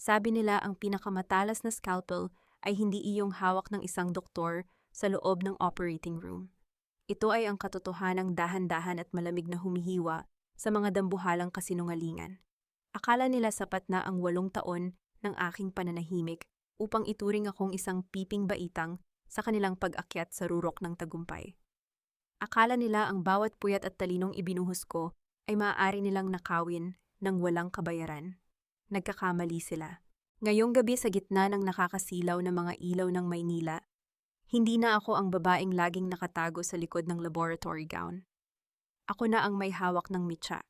Sabi nila ang pinakamatalas na scalpel ay hindi iyong hawak ng isang doktor sa loob ng operating room. Ito ay ang katotohanang dahan-dahan at malamig na humihiwa sa mga dambuhalang kasinungalingan. Akala nila sapat na ang 8 taon ng aking pananahimik upang ituring akong isang piping baitang sa kanilang pag-akyat sa rurok ng tagumpay. Akala nila ang bawat puyat at talinong ibinuhos ko ay maaari nilang nakawin ng walang kabayaran. Nagkakamali sila. Ngayong gabi sa gitna ng nakakasilaw na mga ilaw ng Maynila, hindi na ako ang babaeng laging nakatago sa likod ng laboratory gown. Ako na ang may hawak ng mitya.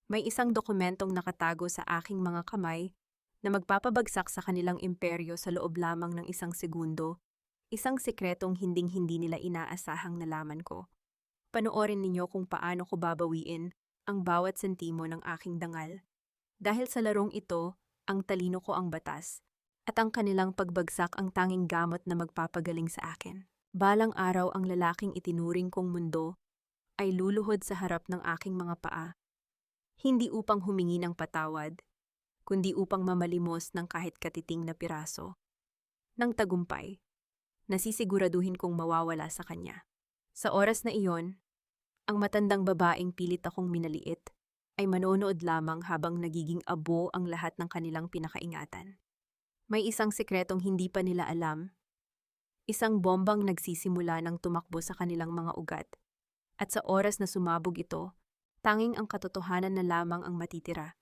May isang dokumentong nakatago sa aking mga kamay na magpapabagsak sa kanilang imperyo sa loob lamang ng isang segundo, isang sikretong hinding-hindi nila inaasahang nalaman ko. Panoorin ninyo kung paano ko babawiin ang bawat sentimo ng aking dangal. Dahil sa larong ito, ang talino ko ang batas, at ang kanilang pagbagsak ang tanging gamot na magpapagaling sa akin. Balang araw ang lalaking itinuring kong mundo ay luluhod sa harap ng aking mga paa, hindi upang humingi ng patawad, kundi upang mamalimos ng kahit katiting na piraso ng tagumpay, nasisiguraduhin kong mawawala sa kanya. Sa oras na iyon, ang matandang babaeng pilit akong minaliit ay manonood lamang habang nagiging abo ang lahat ng kanilang pinakaingatan. May isang sikretong hindi pa nila alam, isang bombang nagsisimula ng tumakbo sa kanilang mga ugat, at sa oras na sumabog ito, tanging ang katotohanan na lamang ang matitira.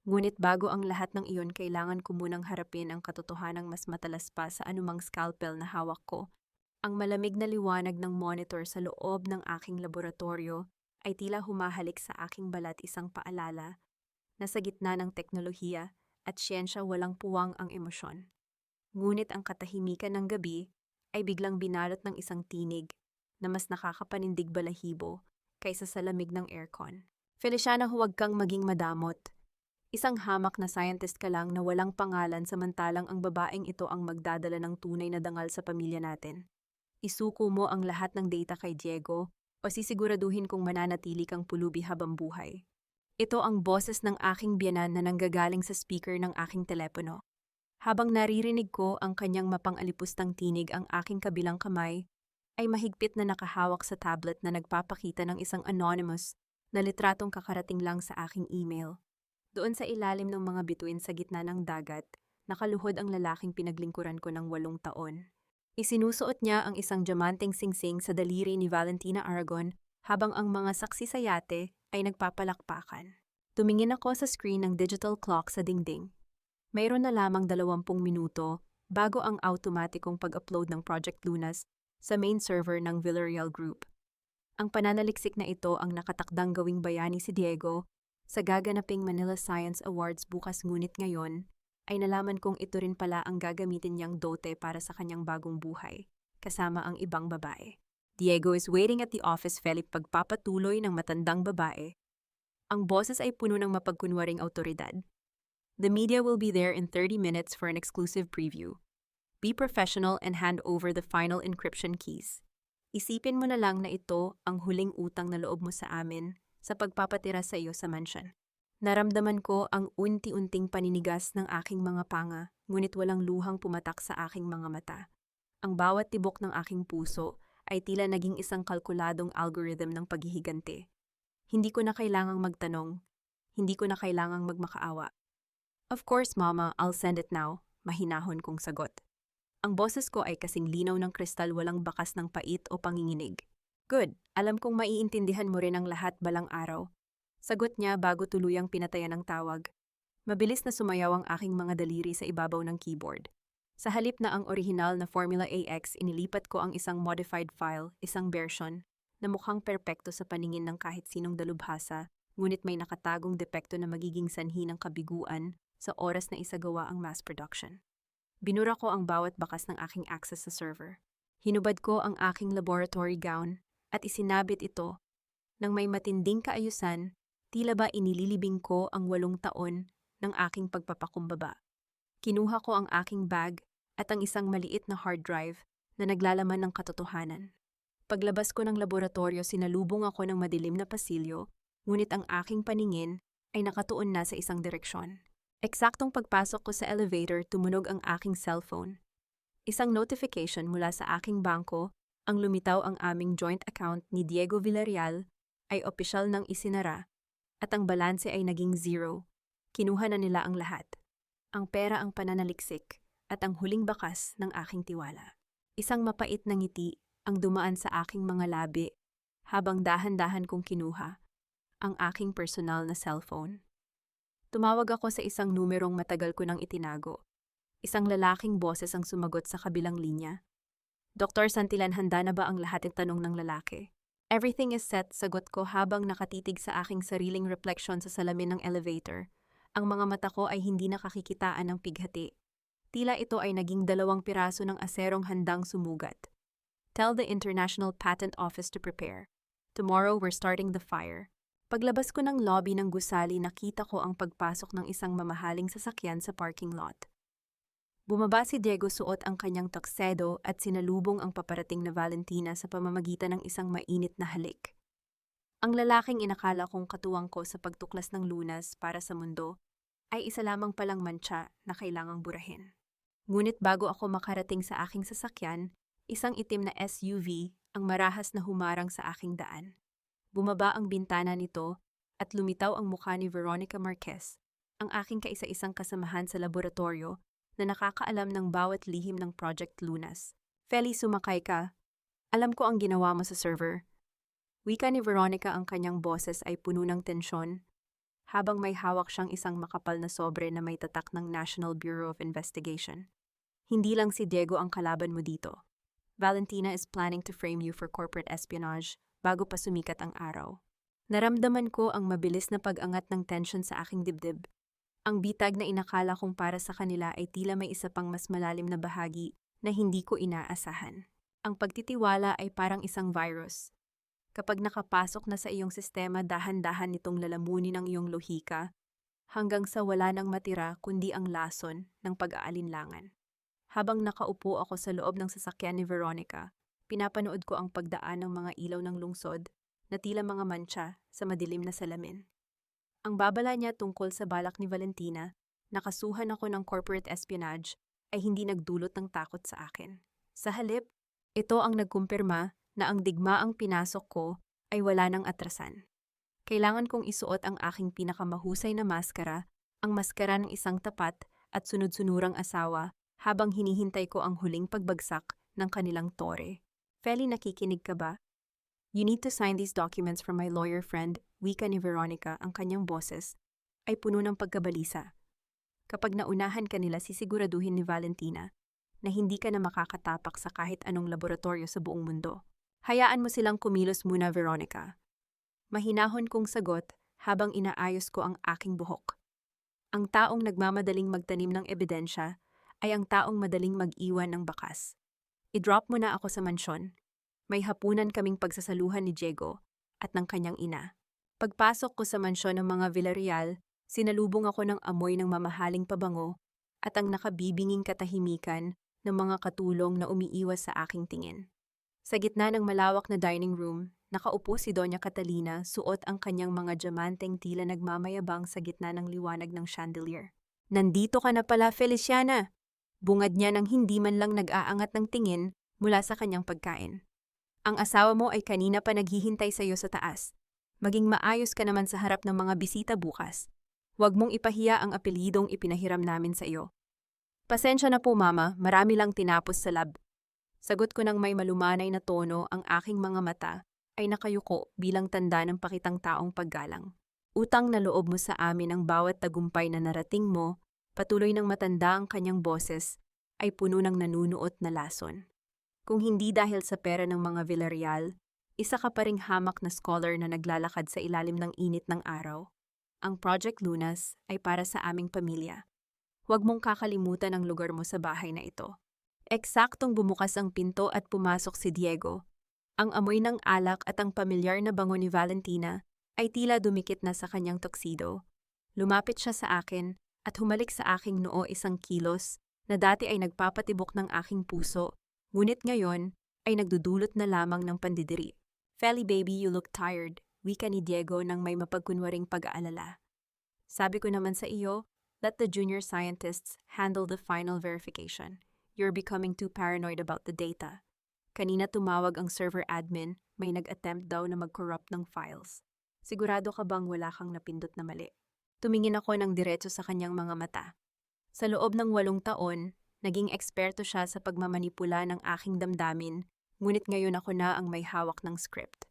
Ngunit bago ang lahat ng iyon, kailangan ko munang harapin ang katotohanang mas matalas pa sa anumang scalpel na hawak ko. Ang malamig na liwanag ng monitor sa loob ng aking laboratorio ay tila humahalik sa aking balat, isang paalala na sa gitna ng teknolohiya at siyensya walang puwang ang emosyon. Ngunit ang katahimikan ng gabi ay biglang binalot ng isang tinig na mas nakakapanindig balahibo kaysa sa lamig ng aircon. Feliciana, huwag kang maging madamot. Isang hamak na scientist ka lang na walang pangalan, samantalang ang babaeng ito ang magdadala ng tunay na dangal sa pamilya natin. Isuko mo ang lahat ng data kay Diego o sisiguraduhin kong mananatili kang pulubi habang buhay. Ito ang boses ng aking biyanan na nanggagaling sa speaker ng aking telepono. Habang naririnig ko ang kanyang mapang-alipustang tinig, ang aking kabilang kamay ay mahigpit na nakahawak sa tablet na nagpapakita ng isang anonymous na litratong kakarating lang sa aking email. Doon sa ilalim ng mga bituin sa gitna ng dagat, nakaluhod ang lalaking pinaglingkuran ko ng 8 taon. Isinusuot niya ang isang diamanteng singsing sa daliri ni Valentina Aragon habang ang mga saksi sa yate ay nagpapalakpakan. Tumingin ako sa screen ng digital clock sa dingding. Mayroon na lamang 20 minuto bago ang automatikong pag-upload ng Project Lunas sa main server ng Villarreal Group. Ang pananaliksik na ito ang nakatakdang gawing bayani si Diego sa gaganaping Manila Science Awards bukas, ngunit ngayon ay nalaman kong ito rin pala ang gagamitin niyang dote para sa kanyang bagong buhay, kasama ang ibang babae. Diego is waiting at the office, Felipe, pagpapatuloy ng matandang babae. Ang boses ay puno ng mapagkunwaring autoridad. The media will be there in 30 minutes for an exclusive preview. Be professional and hand over the final encryption keys. Isipin mo na lang na ito ang huling utang na loob mo sa amin sa pagpapatira sa iyo sa mansion. Naramdaman ko ang unti-unting paninigas ng aking mga panga, ngunit walang luhang pumatak sa aking mga mata. Ang bawat tibok ng aking puso ay tila naging isang kalkuladong algorithm ng paghihiganti. Hindi ko na kailangang magtanong. Hindi ko na kailangang magmakaawa. Of course, Mama, I'll send it now, mahinahon kong sagot. Ang boses ko ay kasing linaw ng kristal, walang bakas ng pait o panginginig. Good, alam kong maiintindihan mo rin ang lahat balang araw. Sagot niya bago tuluyang pinatayan ang tawag. Mabilis na sumayaw ang aking mga daliri sa ibabaw ng keyboard. Sa halip na ang orihinal na Formula AX, inilipat ko ang isang modified file, isang version, na mukhang perpekto sa paningin ng kahit sinong dalubhasa, ngunit may nakatagong depekto na magiging sanhi ng kabiguan sa oras na isagawa ang mass production. Binura ko ang bawat bakas ng aking access sa server. Hinubad ko ang aking laboratory gown at isinabit ito. Nang may matinding kaayusan, tila ba inililibing ko ang 8 taon ng aking pagpapakumbaba. Kinuha ko ang aking bag at ang isang maliit na hard drive na naglalaman ng katotohanan. Paglabas ko ng laboratorio, sinalubong ako ng madilim na pasilyo, ngunit ang aking paningin ay nakatuon na sa isang direksyon. Eksaktong pagpasok ko sa elevator, tumunog ang aking cellphone. Isang notification mula sa aking bangko, ang lumitaw ang aming joint account ni Diego Villarreal ay opisyal nang isinara at ang balanse ay naging 0. Kinuha na nila ang lahat. Ang pera ang pananaliksik at ang huling bakas ng aking tiwala. Isang mapait na ngiti ang dumaan sa aking mga labi habang dahan-dahan kong kinuha ang aking personal na cellphone. Tumawag ako sa isang numerong matagal ko nang itinago. Isang lalaking boses ang sumagot sa kabilang linya. Dr. Santillan, handa na ba ang lahat ng tanong ng lalaki? Everything is set, sagot ko habang nakatitig sa aking sariling refleksyon sa salamin ng elevator. Ang mga mata ko ay hindi nakakikitaan ng pighati. Tila ito ay naging 2 piraso ng aserong handang sumugat. Tell the International Patent Office to prepare. Tomorrow we're starting the fire. Paglabas ko ng lobby ng gusali, nakita ko ang pagpasok ng isang mamahaling sasakyan sa parking lot. Bumaba si Diego, suot ang kanyang tuxedo at sinalubong ang paparating na Valentina sa pamamagitan ng isang mainit na halik. Ang lalaking inakala kong katuwang ko sa pagtuklas ng lunas para sa mundo ay isa lamang palang mantsa na kailangang burahin. Ngunit bago ako makarating sa aking sasakyan, isang itim na SUV ang marahas na humarang sa aking daan. Bumaba ang bintana nito at lumitaw ang mukha ni Veronica Marquez, ang aking kaisa-isang kasamahan sa laboratorio na nakakaalam ng bawat lihim ng Project Lunas. Feli, sumakay ka. Alam ko ang ginawa mo sa server. Wika ni Veronica, ang kanyang boses ay puno ng tensyon, habang may hawak siyang isang makapal na sobre na may tatak ng National Bureau of Investigation. Hindi lang si Diego ang kalaban mo dito. Valentina is planning to frame you for corporate espionage bago pa sumikat ang araw. Naramdaman ko ang mabilis na pag-angat ng tension sa aking dibdib. Ang bitag na inakala kong para sa kanila ay tila may isa pang mas malalim na bahagi na hindi ko inaasahan. Ang pagtitiwala ay parang isang virus. Kapag nakapasok na sa iyong sistema, dahan-dahan nitong lalamunin ang iyong lohika hanggang sa wala nang matira kundi ang lason ng pag-aalinlangan. Habang nakaupo ako sa loob ng sasakyan ni Veronica, pinapanood ko ang pagdaan ng mga ilaw ng lungsod na tila mga mantsa sa madilim na salamin. Ang babala niya tungkol sa balak ni Valentina, nakasuhan ako ng corporate espionage, ay hindi nagdulot ng takot sa akin. Sa halip, ito ang nagkumpirma na ang digmaang pinasok ko ay wala nang atrasan. Kailangan kong isuot ang aking pinakamahusay na maskara, ang maskara ng isang tapat at sunod-sunurang asawa habang hinihintay ko ang huling pagbagsak ng kanilang tore. Feli, nakikinig ka ba? You need to sign these documents from my lawyer friend, wika ni Veronica, ang kanyang boses ay puno ng pagkabalisa. Kapag naunahan ka nila, sisiguraduhin ni Valentina na hindi ka na makakatapak sa kahit anong laboratorio sa buong mundo. Hayaan mo silang kumilos muna, Veronica. Mahinahon kong sagot habang inaayos ko ang aking buhok. Ang taong nagmamadaling magtanim ng ebidensya ay ang taong madaling mag-iwan ng bakas. I-drop mo na ako sa mansyon. May hapunan kaming pagsasaluhan ni Diego at ng kanyang ina. Pagpasok ko sa mansyon ng mga Villarreal, sinalubong ako ng amoy ng mamahaling pabango at ang nakabibinging katahimikan ng mga katulong na umiiwas sa aking tingin. Sa gitna ng malawak na dining room, nakaupo si Doña Catalina, suot ang kanyang mga diamanteng tila nagmamayabang sa gitna ng liwanag ng chandelier. Nandito ka na pala, Feliciana! Bungad niya nang hindi man lang nag-aangat ng tingin mula sa kanyang pagkain. Ang asawa mo ay kanina pa naghihintay sa iyo sa taas. Maging maayos ka naman sa harap ng mga bisita bukas. Huwag mong ipahiya ang apelyidong ipinahiram namin sa iyo. Pasensya na po, Mama, marami lang tinapos sa lab. Sagot ko ng may malumanay na tono, ang aking mga mata ay nakayuko bilang tanda ng pakitang taong paggalang. Utang na loob mo sa amin ang bawat tagumpay na narating mo. Patuloy ng matanda, ang kanyang boses ay puno ng nanunuot na lason. Kung hindi dahil sa pera ng mga Villarreal, isa ka pa ring hamak na scholar na naglalakad sa ilalim ng init ng araw. Ang Project Lunas ay para sa aming pamilya. Huwag mong kakalimutan ang lugar mo sa bahay na ito. Eksaktong bumukas ang pinto at pumasok si Diego. Ang amoy ng alak at ang pamilyar na bango ni Valentina ay tila dumikit na sa kanyang tuxedo. Lumapit siya sa akin at humalik sa aking noo, isang kilos na dati ay nagpapatibok ng aking puso, ngunit ngayon ay nagdudulot na lamang ng pandidiri. Feli, baby, you look tired, wika ni Diego nang may mapagkunwaring pag-aalala. Sabi ko naman sa iyo, Let the junior scientists handle the final verification. You're becoming too paranoid about the data. Kanina tumawag ang server admin, may nag-attempt daw na mag-corrupt ng files. Sigurado ka bang wala kang napindot na mali? Tumingin ako ng diretso sa kanyang mga mata. Sa loob ng 8 taon, naging eksperto siya sa pagmamanipula ng aking damdamin, ngunit ngayon ako na ang may hawak ng script.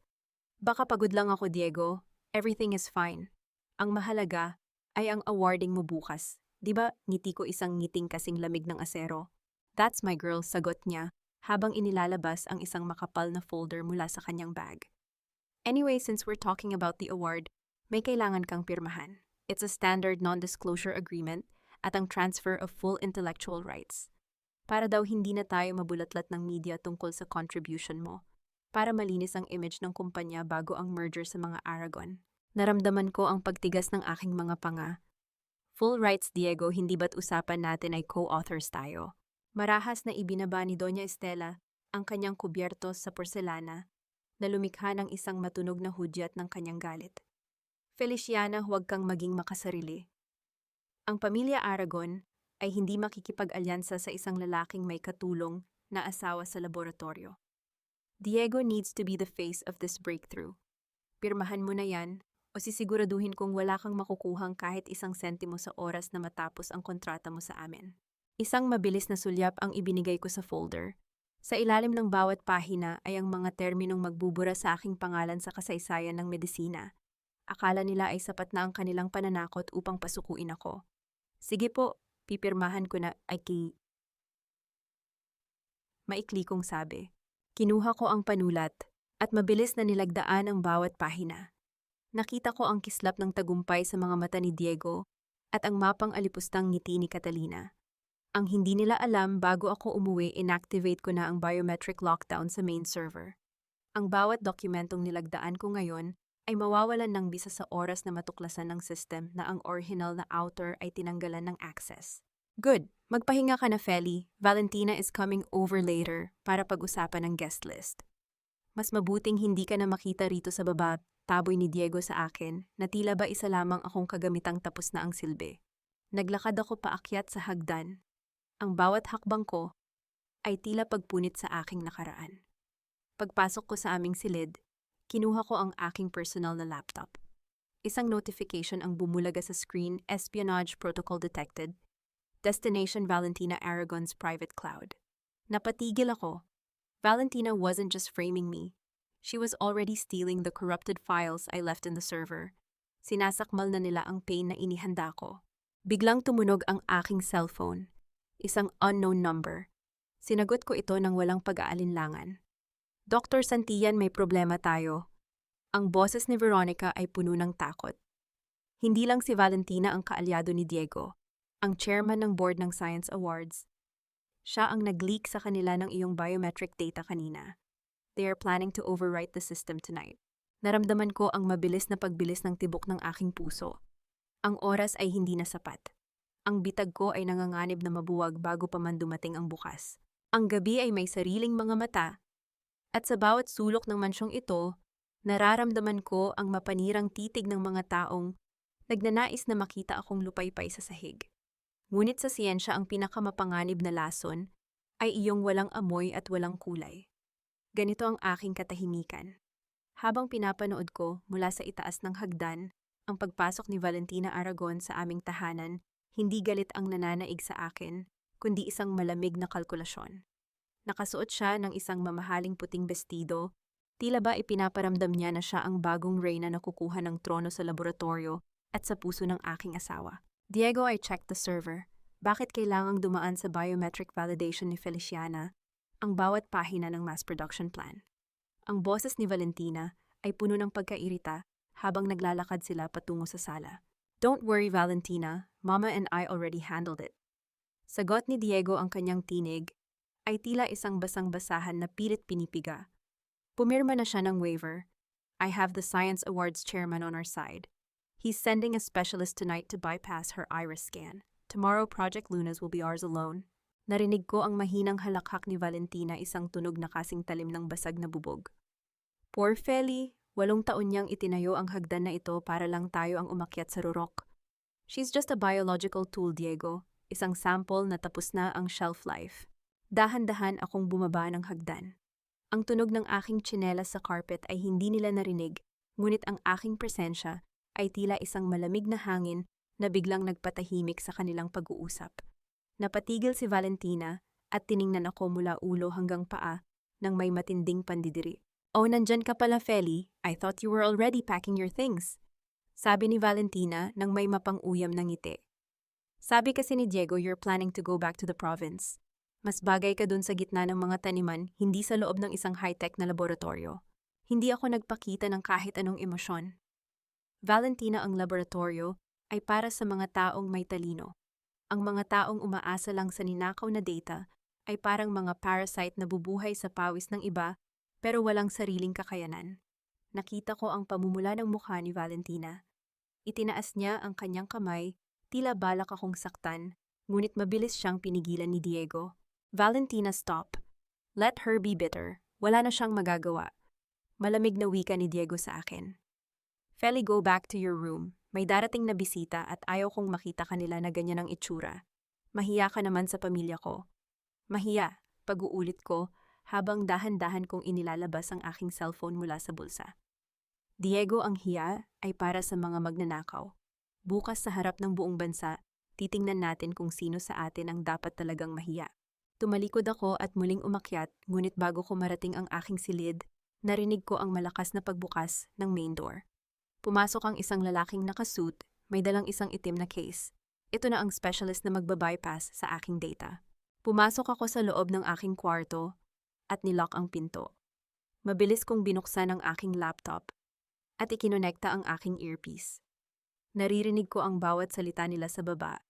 Baka pagod lang ako, Diego. Everything is fine. Ang mahalaga ay ang awarding mo bukas. Di ba ngiti ko isang ngiting kasing lamig ng asero? That's my girl, sagot niya, habang inilalabas ang isang makapal na folder mula sa kanyang bag. Anyway, since we're talking about the award, may kailangan kang pirmahan. It's a standard non-disclosure agreement at ang transfer of full intellectual rights. Para daw hindi na tayo mabulatlat ng media tungkol sa contribution mo. Para malinis ang image ng kumpanya bago ang merger sa mga Aragon. Naramdaman ko ang pagtigas ng aking mga panga. Full rights, Diego, hindi ba't usapan natin ay co-authors tayo? Marahas na ibinaba ni Doña Estela ang kanyang kubyertos sa porselana na lumikha ng isang matunog na hudyat ng kanyang galit. Feliciana, huwag kang maging makasarili. Ang pamilya Aragon ay hindi makikipag-alyansa sa isang lalaking may katulong na asawa sa laboratorio. Diego needs to be the face of this breakthrough. Pirmahan mo na yan o sisiguraduhin kong wala kang makukuhang kahit isang sentimo sa oras na matapos ang kontrata mo sa amin. Isang mabilis na sulyap ang ibinigay ko sa folder. Sa ilalim ng bawat pahina ay ang mga terminong magbubura sa aking pangalan sa kasaysayan ng medisina. Akala nila ay sapat na ang kanilang pananakot upang pasukuin ako. Sige po, pipirmahan ko na maikli kong sabi. Kinuha ko ang panulat at mabilis na nilagdaan ang bawat pahina. Nakita ko ang kislap ng tagumpay sa mga mata ni Diego at ang mapang alipustang ngiti ni Catalina. Ang hindi nila alam, bago ako umuwi, inactivate ko na ang biometric lockdown sa main server. Ang bawat dokumentong nilagdaan ko ngayon ay mawawalan ng bisa sa oras na matuklasan ng system na ang original na author ay tinanggalan ng access. Good. Magpahinga ka na, Feli. Valentina is coming over later para pag-usapan ng guest list. Mas mabuting hindi ka na makita rito sa baba, taboy ni Diego sa akin, na tila ba isa lamang akong kagamitang tapos na ang silbi. Naglakad ako paakyat sa hagdan. Ang bawat hakbang ko ay tila pagpunit sa aking nakaraan. Pagpasok ko sa aming silid, kinuha ko ang aking personal na laptop. Isang notification ang bumulaga sa screen, espionage protocol detected. Destination Valentina Aragon's private cloud. Napatigil ako. Valentina wasn't just framing me. She was already stealing the corrupted files I left in the server. Sinasakmal na nila ang pain na inihanda ko. Biglang tumunog ang aking cellphone. Isang unknown number. Sinagot ko ito ng walang pag-aalinlangan. Dr. Santillan, may problema tayo. Ang boses ni Veronica ay puno ng takot. Hindi lang si Valentina ang kaalyado ni Diego, ang chairman ng board ng Science Awards. Siya ang nag-leak sa kanila ng iyong biometric data kanina. They are planning to overwrite the system tonight. Naramdaman ko ang mabilis na pagbilis ng tibok ng aking puso. Ang oras ay hindi na sapat. Ang bitag ko ay nanganganib na mabuwag bago pa man dumating ang bukas. Ang gabi ay may sariling mga mata. At sa bawat sulok ng mansyong ito, nararamdaman ko ang mapanirang titig ng mga taong nagnanais na makita akong lupaypay sa sahig. Ngunit sa siyensya, ang pinakamapanganib na lason ay iyong walang amoy at walang kulay. Ganito ang aking katahimikan. Habang pinapanood ko mula sa itaas ng hagdan ang pagpasok ni Valentina Aragon sa aming tahanan, hindi galit ang nananaig sa akin, kundi isang malamig na kalkulasyon. Nakasuot siya ng isang mamahaling puting bestido, tila ba ipinaparamdam niya na siya ang bagong reyna na kukuha ng trono sa laboratorio at sa puso ng aking asawa. Diego, I checked the server. Bakit kailangang dumaan sa biometric validation ni Feliciana ang bawat pahina ng mass production plan? Ang boses ni Valentina ay puno ng pagkairita habang naglalakad sila patungo sa sala. Don't worry, Valentina. Mama and I already handled it. Sagot ni Diego, ang kanyang tinig ay tila isang basang-basahan na pilit pinipiga. Pumirma na siya ng waiver. I have the Science Awards chairman on our side. He's sending a specialist tonight to bypass her iris scan. Tomorrow, Project Lunas will be ours alone. Narinig ko ang mahinang halakhak ni Valentina, isang tunog na kasing talim ng basag na bubog. Poor Feli, 8 taon niyang itinayo ang hagdan na ito para lang tayo ang umakyat sa rurok. She's just a biological tool, Diego. Isang sample na tapos na ang shelf life. Dahan-dahan akong bumaba ng hagdan. Ang tunog ng aking tsinelas sa carpet ay hindi nila narinig, ngunit ang aking presensya ay tila isang malamig na hangin na biglang nagpatahimik sa kanilang pag-uusap. Napatigil si Valentina at tiningnan ako mula ulo hanggang paa nang may matinding pandidiri. "Oh, nandyan ka pala, Feli. I thought you were already packing your things." Sabi ni Valentina nang may mapang-uyam ng ngiti. "Sabi kasi ni Diego you're planning to go back to the province. Mas bagay ka dun sa gitna ng mga taniman, hindi sa loob ng isang high-tech na laboratorio." Hindi ako nagpakita ng kahit anong emosyon. Valentina, ang laboratorio ay para sa mga taong may talino. Ang mga taong umaasa lang sa ninakaw na data ay parang mga parasite na bubuhay sa pawis ng iba pero walang sariling kakayanan. Nakita ko ang pamumula ng mukha ni Valentina. Itinaas niya ang kanyang kamay, tila balak akong saktan, ngunit mabilis siyang pinigilan ni Diego. "Valentina, stop. Let her be bitter. Wala na siyang magagawa." Malamig na wika ni Diego sa akin. "Feli, go back to your room. May darating na bisita at ayaw kong makita kanila na ganyan ang itsura. Mahiya ka naman sa pamilya ko." "Mahiya," pag-uulit ko habang dahan-dahan kong inilalabas ang aking cellphone mula sa bulsa. "Diego, ang hiya ay para sa mga magnanakaw. Bukas sa harap ng buong bansa, titingnan natin kung sino sa atin ang dapat talagang mahiya." Tumalikod ako at muling umakyat, ngunit bago ko marating ang aking silid, narinig ko ang malakas na pagbukas ng main door. Pumasok ang isang lalaking nakasuit, may dalang isang itim na case. Ito na ang specialist na magbabypass sa aking data. Pumasok ako sa loob ng aking kwarto at nilock ang pinto. Mabilis kong binuksan ang aking laptop at ikinonekta ang aking earpiece. Naririnig ko ang bawat salita nila sa baba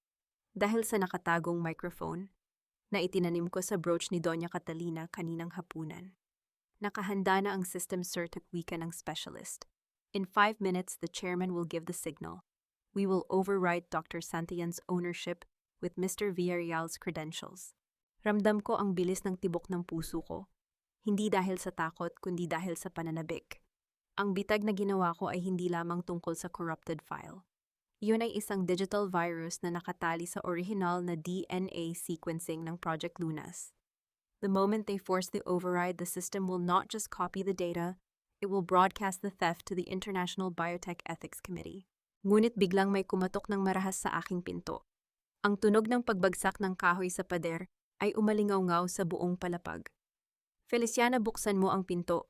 dahil sa nakatagong microphone na itinanim ko sa brooch ni Doña Catalina kaninang hapunan. Nakahanda na ang system, sir, at wika ng specialist. "In 5 minutes, the chairman will give the signal. We will override Dr. Santillan's ownership with Mr. Villarreal's credentials." Ramdam ko ang bilis ng tibok ng puso ko. Hindi dahil sa takot, kundi dahil sa pananabik. Ang bitag na ginawa ko ay hindi lamang tungkol sa corrupted file. Iyon ay isang digital virus na nakatali sa original na DNA sequencing ng Project Lunas. The moment they force the override, the system will not just copy the data, it will broadcast the theft to the International Biotech Ethics Committee. Ngunit biglang may kumatok ng marahas sa aking pinto. Ang tunog ng pagbagsak ng kahoy sa pader ay umalingaw-ngaw sa buong palapag. "Feliciana, buksan mo ang pinto,"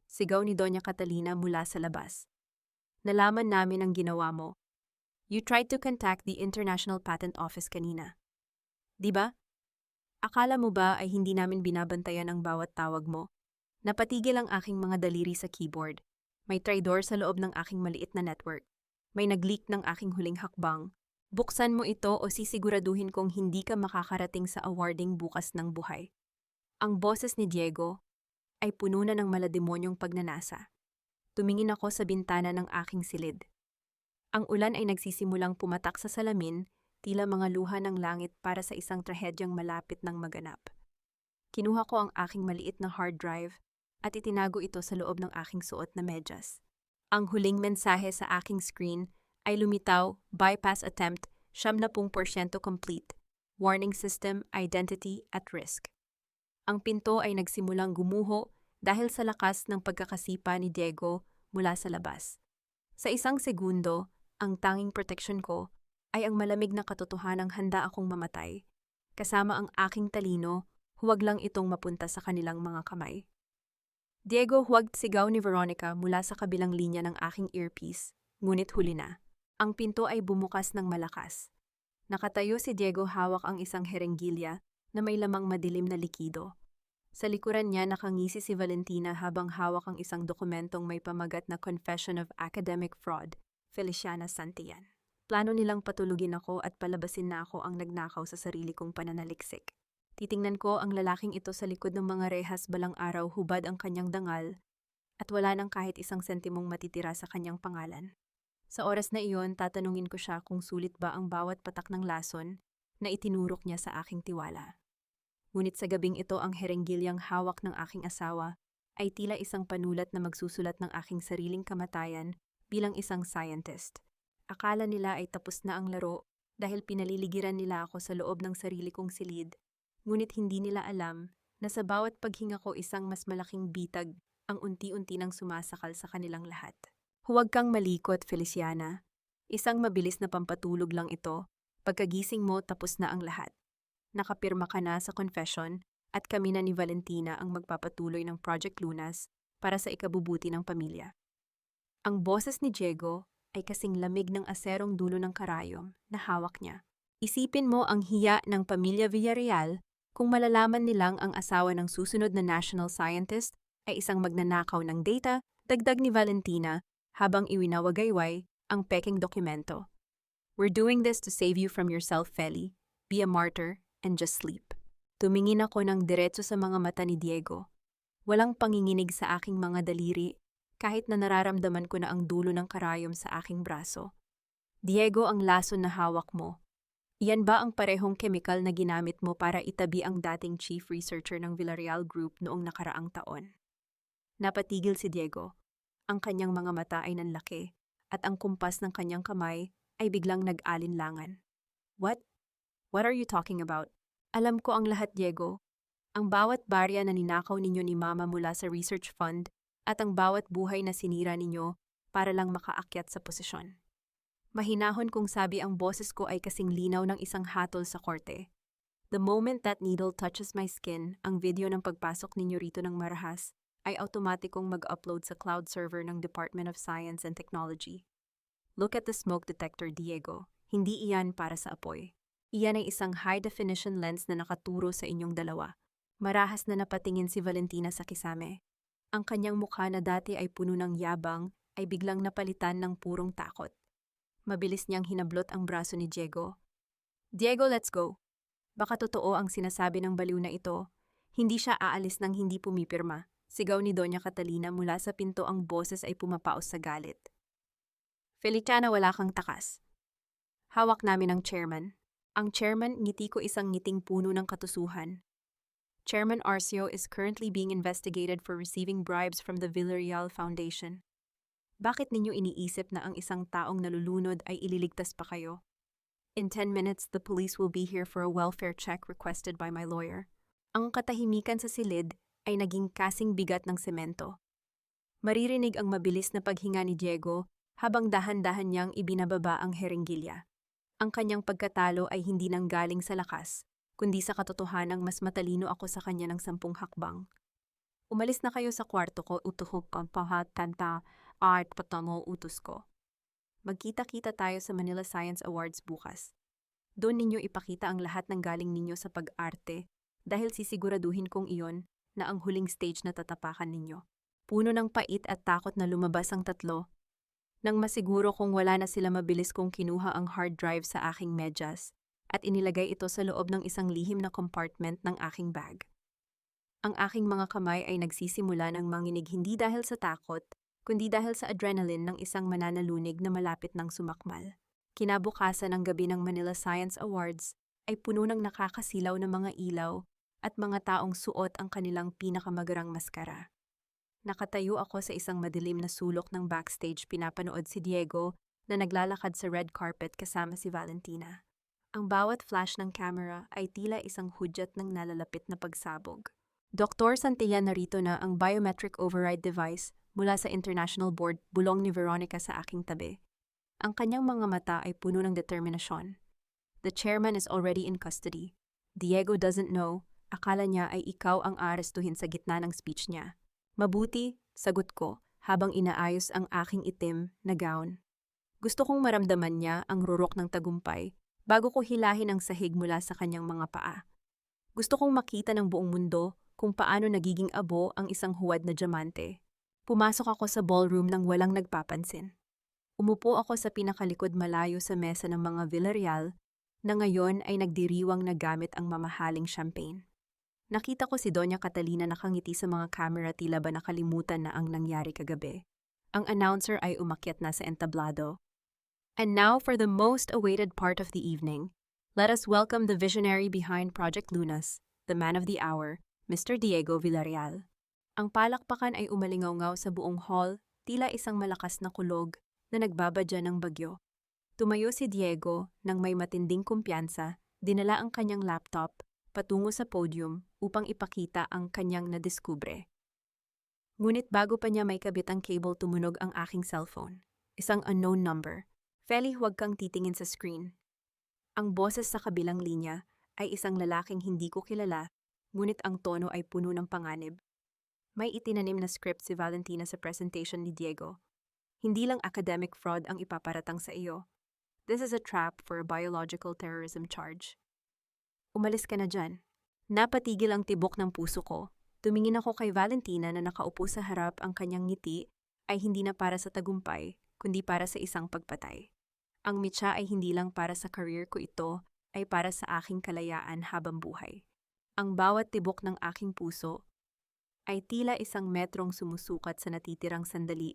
sigaw ni Doña Catalina mula sa labas. "Nalaman namin ang ginawa mo. You tried to contact the International Patent Office kanina. Di ba? Akala mo ba ay hindi namin binabantayan ang bawat tawag mo?" Napatigil ang aking mga daliri sa keyboard. May traidor sa loob ng aking maliit na network. May nag-leak ng aking huling hakbang. Buksan mo ito o sisiguraduhin kong hindi ka makakarating sa awarding bukas ng buhay. Ang boses ni Diego ay puno na ng malademonyong pagnanasa. Tumingin ako sa bintana ng aking silid. Ang ulan ay nagsisimulang pumatak sa salamin, tila mga luha ng langit para sa isang trahedyang malapit ng maganap. Kinuha ko ang aking maliit na hard drive at itinago ito sa loob ng aking suot na medyas. Ang huling mensahe sa aking screen ay lumitaw, "Bypass attempt, 70% complete. Warning system, identity at risk." Ang pinto ay nagsimulang gumuho dahil sa lakas ng pagkakasipa ni Diego mula sa labas. Sa isang segundo, ang tanging proteksyon ko ay ang malamig na katotohanang handa akong mamatay. Kasama ang aking talino, huwag lang itong mapunta sa kanilang mga kamay. "Diego, huwag," sigaw ni Veronica mula sa kabilang linya ng aking earpiece, ngunit huli na. Ang pinto ay bumukas ng malakas. Nakatayo si Diego, hawak ang isang herenggilya na may lamang madilim na likido. Sa likuran niya nakangisi si Valentina habang hawak ang isang dokumentong may pamagat na Confession of Academic Fraud, Feliciana Santillan. Plano nilang patulugin ako at palabasin na ako ang nagnakaw sa sarili kong pananaliksik. Titingnan ko ang lalaking ito sa likod ng mga rehas, balang araw hubad ang kanyang dangal at wala nang kahit isang sentimong matitira sa kanyang pangalan. Sa oras na iyon, tatanungin ko siya kung sulit ba ang bawat patak ng lason na itinurok niya sa aking tiwala. Ngunit sa gabing ito, ang herenggilyang hawak ng aking asawa ay tila isang panulat na magsusulat ng aking sariling kamatayan bilang isang scientist. Akala nila ay tapos na ang laro dahil pinaliligiran nila ako sa loob ng sarili kong silid. Ngunit hindi nila alam na sa bawat paghinga ko isang mas malaking bitag ang unti-unti nang sumasakal sa kanilang lahat. Huwag kang malikot, Feliciana. Isang mabilis na pampatulog lang ito. Pagkagising mo, tapos na ang lahat. Nakapirma ka na sa confession at kami na ni Valentina ang magpapatuloy ng Project Lunas para sa ikabubuti ng pamilya. Ang boses ni Diego ay kasing lamig ng aserong dulo ng karayom na hawak niya. Isipin mo ang hiya ng pamilya Villarreal kung malalaman nilang ang asawa ng susunod na national scientist ay isang magnanakaw ng data, dagdag ni Valentina habang iwinawagayway ang peking dokumento. We're doing this to save you from yourself, Feli. Be a martyr and just sleep. Tumingin ako ng diretso sa mga mata ni Diego. Walang panginginig sa aking mga daliri kahit na nararamdaman ko na ang dulo ng karayom sa aking braso. Diego, ang lason na hawak mo. Iyan ba ang parehong kemikal na ginamit mo para itabi ang dating chief researcher ng Villarreal Group noong nakaraang taon? Napatigil si Diego. Ang kanyang mga mata ay nanlaki at ang kumpas ng kanyang kamay ay biglang nag-alinlangan. What? What are you talking about? Alam ko ang lahat, Diego. Ang bawat barya na ninakaw ninyo ni Mama mula sa research fund at ang bawat buhay na sinira ninyo para lang makaakyat sa posisyon. Mahinahon kung sabi ang boses ko ay kasing linaw ng isang hatol sa korte. The moment that needle touches my skin, ang video ng pagpasok ninyo rito ng marahas ay automatikong mag-upload sa cloud server ng Department of Science and Technology. Look at the smoke detector, Diego. Hindi iyan para sa apoy. Iyan ay isang high-definition lens na nakaturo sa inyong dalawa. Marahas na napatingin si Valentina sa kisame. Ang kanyang mukha na dati ay puno ng yabang ay biglang napalitan ng purong takot. Mabilis niyang hinablot ang braso ni Diego. Diego, let's go. Baka totoo ang sinasabi ng baliw na ito. Hindi siya aalis nang hindi pumipirma. Sigaw ni Doña Catalina mula sa pinto, ang boses ay pumapaos sa galit. Feliciana, wala kang takas. Hawak namin ang chairman. Ang chairman, ngiti ko isang ngiting puno ng katusuhan. Chairman Arcio is currently being investigated for receiving bribes from the Villarreal Foundation. Bakit ninyo iniisip na ang isang taong nalulunod ay ililigtas pa kayo? In 10 minutes, the police will be here for a welfare check requested by my lawyer. Ang katahimikan sa silid ay naging kasing bigat ng semento. Maririnig ang mabilis na paghinga ni Diego habang dahan-dahan niyang ibinababa ang herenggilya. Ang kanyang pagkatalo ay hindi nanggaling sa lakas, kundi sa katotohanang mas matalino ako sa kanya ng 10 hakbang. Umalis na kayo sa kwarto ko, utuhok ang pahatanta at patamo utos ko. Magkita-kita tayo sa Manila Science Awards bukas. Doon ninyo ipakita ang lahat ng galing ninyo sa pag-arte dahil sisiguraduhin kong iyon na ang huling stage na tatapakan ninyo. Puno ng pait at takot na lumabas ang tatlo. Nang masiguro kung wala na sila, mabilis kong kinuha ang hard drive sa aking medyas at inilagay ito sa loob ng isang lihim na compartment ng aking bag. Ang aking mga kamay ay nagsisimula ng manginig hindi dahil sa takot, kundi dahil sa adrenaline ng isang mananalunig na malapit ng sumakmal. Kinabukasan ng gabi ng Manila Science Awards ay puno ng nakakasilaw na mga ilaw at mga taong suot ang kanilang pinakamagarang maskara. Nakatayo ako sa isang madilim na sulok ng backstage, pinapanood si Diego na naglalakad sa red carpet kasama si Valentina. Ang bawat flash ng camera ay tila isang hudyat ng nalalapit na pagsabog. Dr. Santilla, narito na ang biometric override device mula sa International Board, bulong ni Veronica sa aking tabi. Ang kanyang mga mata ay puno ng determinasyon. The chairman is already in custody. Diego doesn't know, akala niya ay ikaw ang aarestuhin sa gitna ng speech niya. Mabuti, sagot ko, habang inaayos ang aking itim na gown. Gusto kong maramdaman niya ang rurok ng tagumpay bago ko hilahin ang sahig mula sa kanyang mga paa. Gusto kong makita ng buong mundo kung paano nagiging abo ang isang huwad na diamante. Pumasok ako sa ballroom nang walang nagpapansin. Umupo ako sa pinakalikod malayo sa mesa ng mga Villarreal na ngayon ay nagdiriwang na gamit ang mamahaling champagne. Nakita ko si Doña Catalina nakangiti sa mga camera, tila ba nakalimutan na ang nangyari kagabi. Ang announcer ay umakyat na sa entablado. And now for the most awaited part of the evening. Let us welcome the visionary behind Project Lunas, the man of the hour, Mr. Diego Villarreal. Ang palakpakan ay umalingaw-ngaw sa buong hall, tila isang malakas na kulog na nagbabadya ng bagyo. Tumayo si Diego nang may matinding kumpiyansa, dinala ang kanyang laptop patungo sa podium upang ipakita ang kanyang nadiskubre. Ngunit bago pa niya may kabit ang cable, tumunog ang aking cellphone. Isang unknown number. Feli, huwag kang titingin sa screen. Ang boses sa kabilang linya ay isang lalaking hindi ko kilala, ngunit ang tono ay puno ng panganib. May itinanim na script si Valentina sa presentation ni Diego. Hindi lang academic fraud ang ipaparatang sa iyo. This is a trap for a biological terrorism charge. Umalis ka na dyan. Napatigil ang tibok ng puso ko. Tumingin ako kay Valentina na nakaupo sa harap. Ang kanyang ngiti ay hindi na para sa tagumpay, kundi para sa isang pagpatay. Ang mitya ay hindi lang para sa career ko, ito ay para sa aking kalayaan habang buhay. Ang bawat tibok ng aking puso ay tila isang metrong sumusukat sa natitirang sandali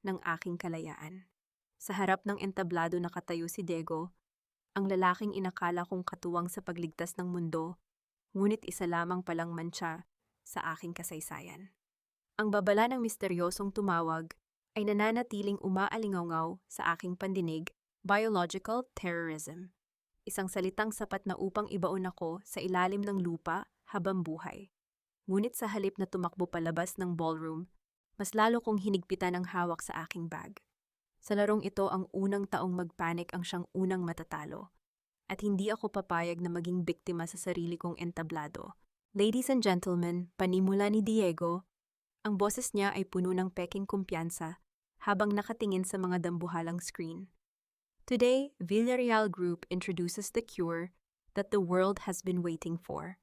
ng aking kalayaan. Sa harap ng entablado nakatayo si Diego, ang lalaking inakala kong katuwang sa pagligtas ng mundo, ngunit isa lamang palang mantsa sa aking kasaysayan. Ang babala ng misteryosong tumawag ay nananatiling umaalingaw sa aking pandinig, biological terrorism. Isang salitang sapat na upang ibaon ako sa ilalim ng lupa habang buhay. Ngunit sa halip na tumakbo palabas ng ballroom, mas lalo kong hinigpitan ang hawak sa aking bag. Sa larong ito, ang unang taong magpanik ang siyang unang matatalo. At hindi ako papayag na maging biktima sa sarili kong entablado. Ladies and gentlemen, panimula ni Diego. Ang boses niya ay puno ng peking kumpiyansa habang nakatingin sa mga dambuhalang screen. Today, Villarreal Group introduces the cure that the world has been waiting for.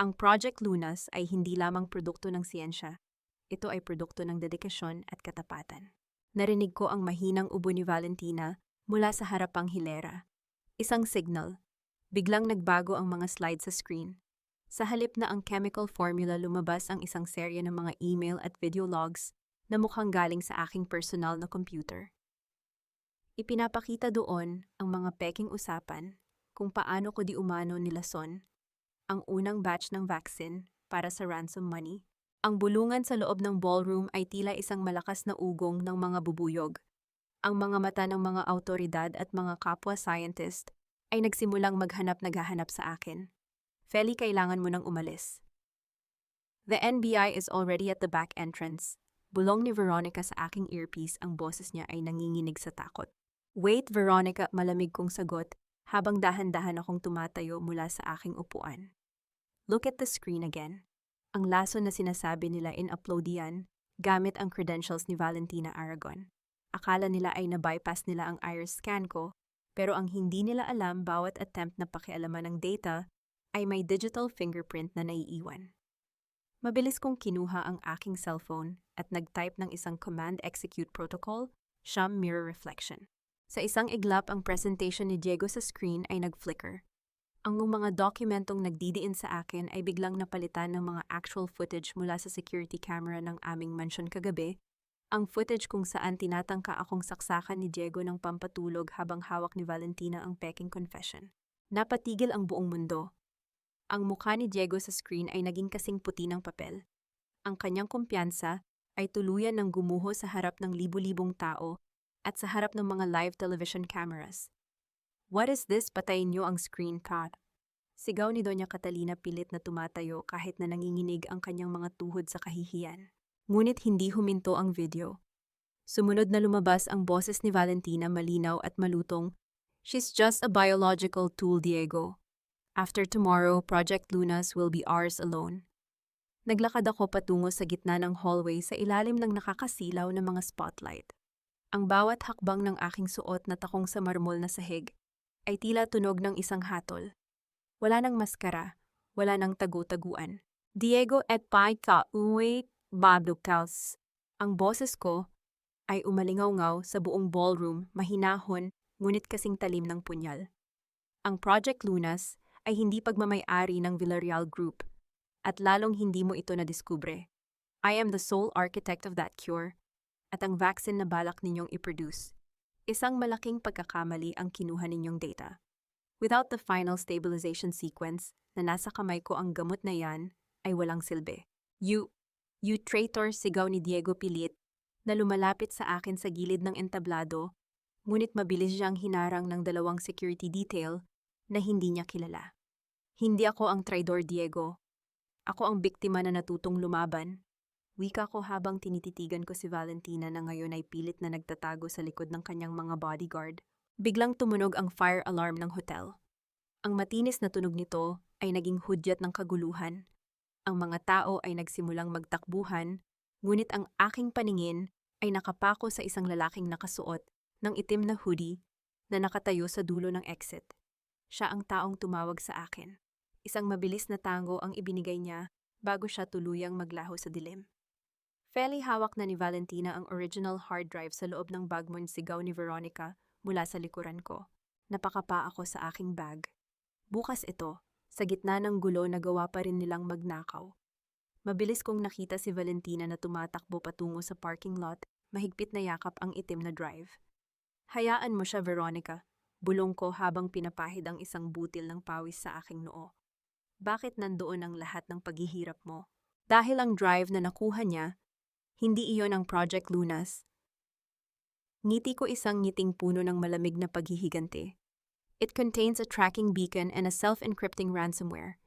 Ang Project Lunas ay hindi lamang produkto ng siyensya. Ito ay produkto ng dedikasyon at katapatan. Narinig ko ang mahinang ubo ni Valentina mula sa harapang hilera. Isang signal. Biglang nagbago ang mga slides sa screen. Sa halip na ang chemical formula, lumabas ang isang serye ng mga email at video logs na mukhang galing sa aking personal na computer. Ipinapakita doon ang mga peking usapan kung paano ko di umano nilason ang unang batch ng vaccine para sa ransom money. Ang bulungan sa loob ng ballroom ay tila isang malakas na ugong ng mga bubuyog. Ang mga mata ng mga awtoridad at mga kapwa scientist ay nagsimulang naghahanap sa akin. Feli, kailangan mo nang umalis. The NBI is already at the back entrance. Bulong ni Veronica sa aking earpiece, ang boses niya ay nanginginig sa takot. Wait, Veronica, malamig kong sagot habang dahan-dahan akong tumatayo mula sa aking upuan. Look at the screen again. Ang laso na sinasabi nila in-upload yan gamit ang credentials ni Valentina Aragon. Akala nila ay na-bypass nila ang iris scan ko, pero ang hindi nila alam, bawat attempt na pakialaman ng data ay may digital fingerprint na naiiwan. Mabilis kong kinuha ang aking cellphone at nag-type ng isang command execute protocol, sham mirror reflection. Sa isang iglap, ang presentation ni Diego sa screen ay nag-flicker. Ang mga dokumentong nagdidiin sa akin ay biglang napalitan ng mga actual footage mula sa security camera ng aming mansion kagabi, ang footage kung saan tinatangka akong saksakan ni Diego ng pampatulog habang hawak ni Valentina ang peking confession. Napatigil ang buong mundo. Ang mukha ni Diego sa screen ay naging kasing puti ng papel. Ang kanyang kumpiyansa ay tuluyan ng gumuho sa harap ng libu-libong tao at sa harap ng mga live television cameras. What is this? Patayin niyo ang screen, Kat. Sigaw ni Doña Catalina, pilit na tumatayo kahit na nanginginig ang kanyang mga tuhod sa kahihiyan. Ngunit hindi huminto ang video. Sumunod na lumabas ang boses ni Valentina, malinaw at malutong. She's just a biological tool, Diego. After tomorrow, Project Lunas will be ours alone. Naglakad ako patungo sa gitna ng hallway sa ilalim ng nakakasilaw na mga spotlight. Ang bawat hakbang ng aking suot na takong sa marmol na sahig ay tila tunog ng isang hatol. Wala nang maskara, wala nang tagu-taguan. Diego et pai ka uwait babdukals. Ang boses ko ay umalingaw-ngaw sa buong ballroom, mahinahon ngunit kasing talim ng punyal. Ang Project Lunas ay hindi pagmamay-ari ng Villarreal Group at lalong hindi mo ito nadiskubre. I am the sole architect of that cure at ang vaccine na balak ninyong i-produce. Isang malaking pagkakamali ang kinuha ninyong data. Without the final stabilization sequence na nasa kamay ko, ang gamot na yan ay walang silbi. You traitor, sigaw ni Diego pilit na lumalapit sa akin sa gilid ng entablado, ngunit mabilis siyang hinarang ng dalawang security detail na hindi niya kilala. Hindi ako ang traidor, Diego. Ako ang biktima na natutong lumaban. Wika ko habang tinititigan ko si Valentina na ngayon ay pilit na nagtatago sa likod ng kanyang mga bodyguard. Biglang tumunog ang fire alarm ng hotel. Ang matinis na tunog nito ay naging hudyat ng kaguluhan. Ang mga tao ay nagsimulang magtakbuhan, ngunit ang aking paningin ay nakapako sa isang lalaking nakasuot ng itim na hoodie na nakatayo sa dulo ng exit. Siya ang taong tumawag sa akin. Isang mabilis na tango ang ibinigay niya bago siya tuluyang maglaho sa dilim. Feli, hawak na ni Valentina ang original hard drive sa loob ng bag mo, sigaw ni Veronica mula sa likuran ko. Napakapa ako sa aking bag. Bukas ito, sa gitna ng gulo na gawa pa rin nilang magnakaw. Mabilis kong nakita si Valentina na tumatakbo patungo sa parking lot, mahigpit na yakap ang itim na drive. Hayaan mo siya, Veronica. Bulong ko habang pinapahid ang isang butil ng pawis sa aking noo. Bakit nandoon ang lahat ng paghihirap mo? Dahil ang drive na nakuha niya, hindi iyon ang Project Lunas. Ngiti ko isang ngiting puno ng malamig na paghihiganti. It contains a tracking beacon and a self-encrypting ransomware.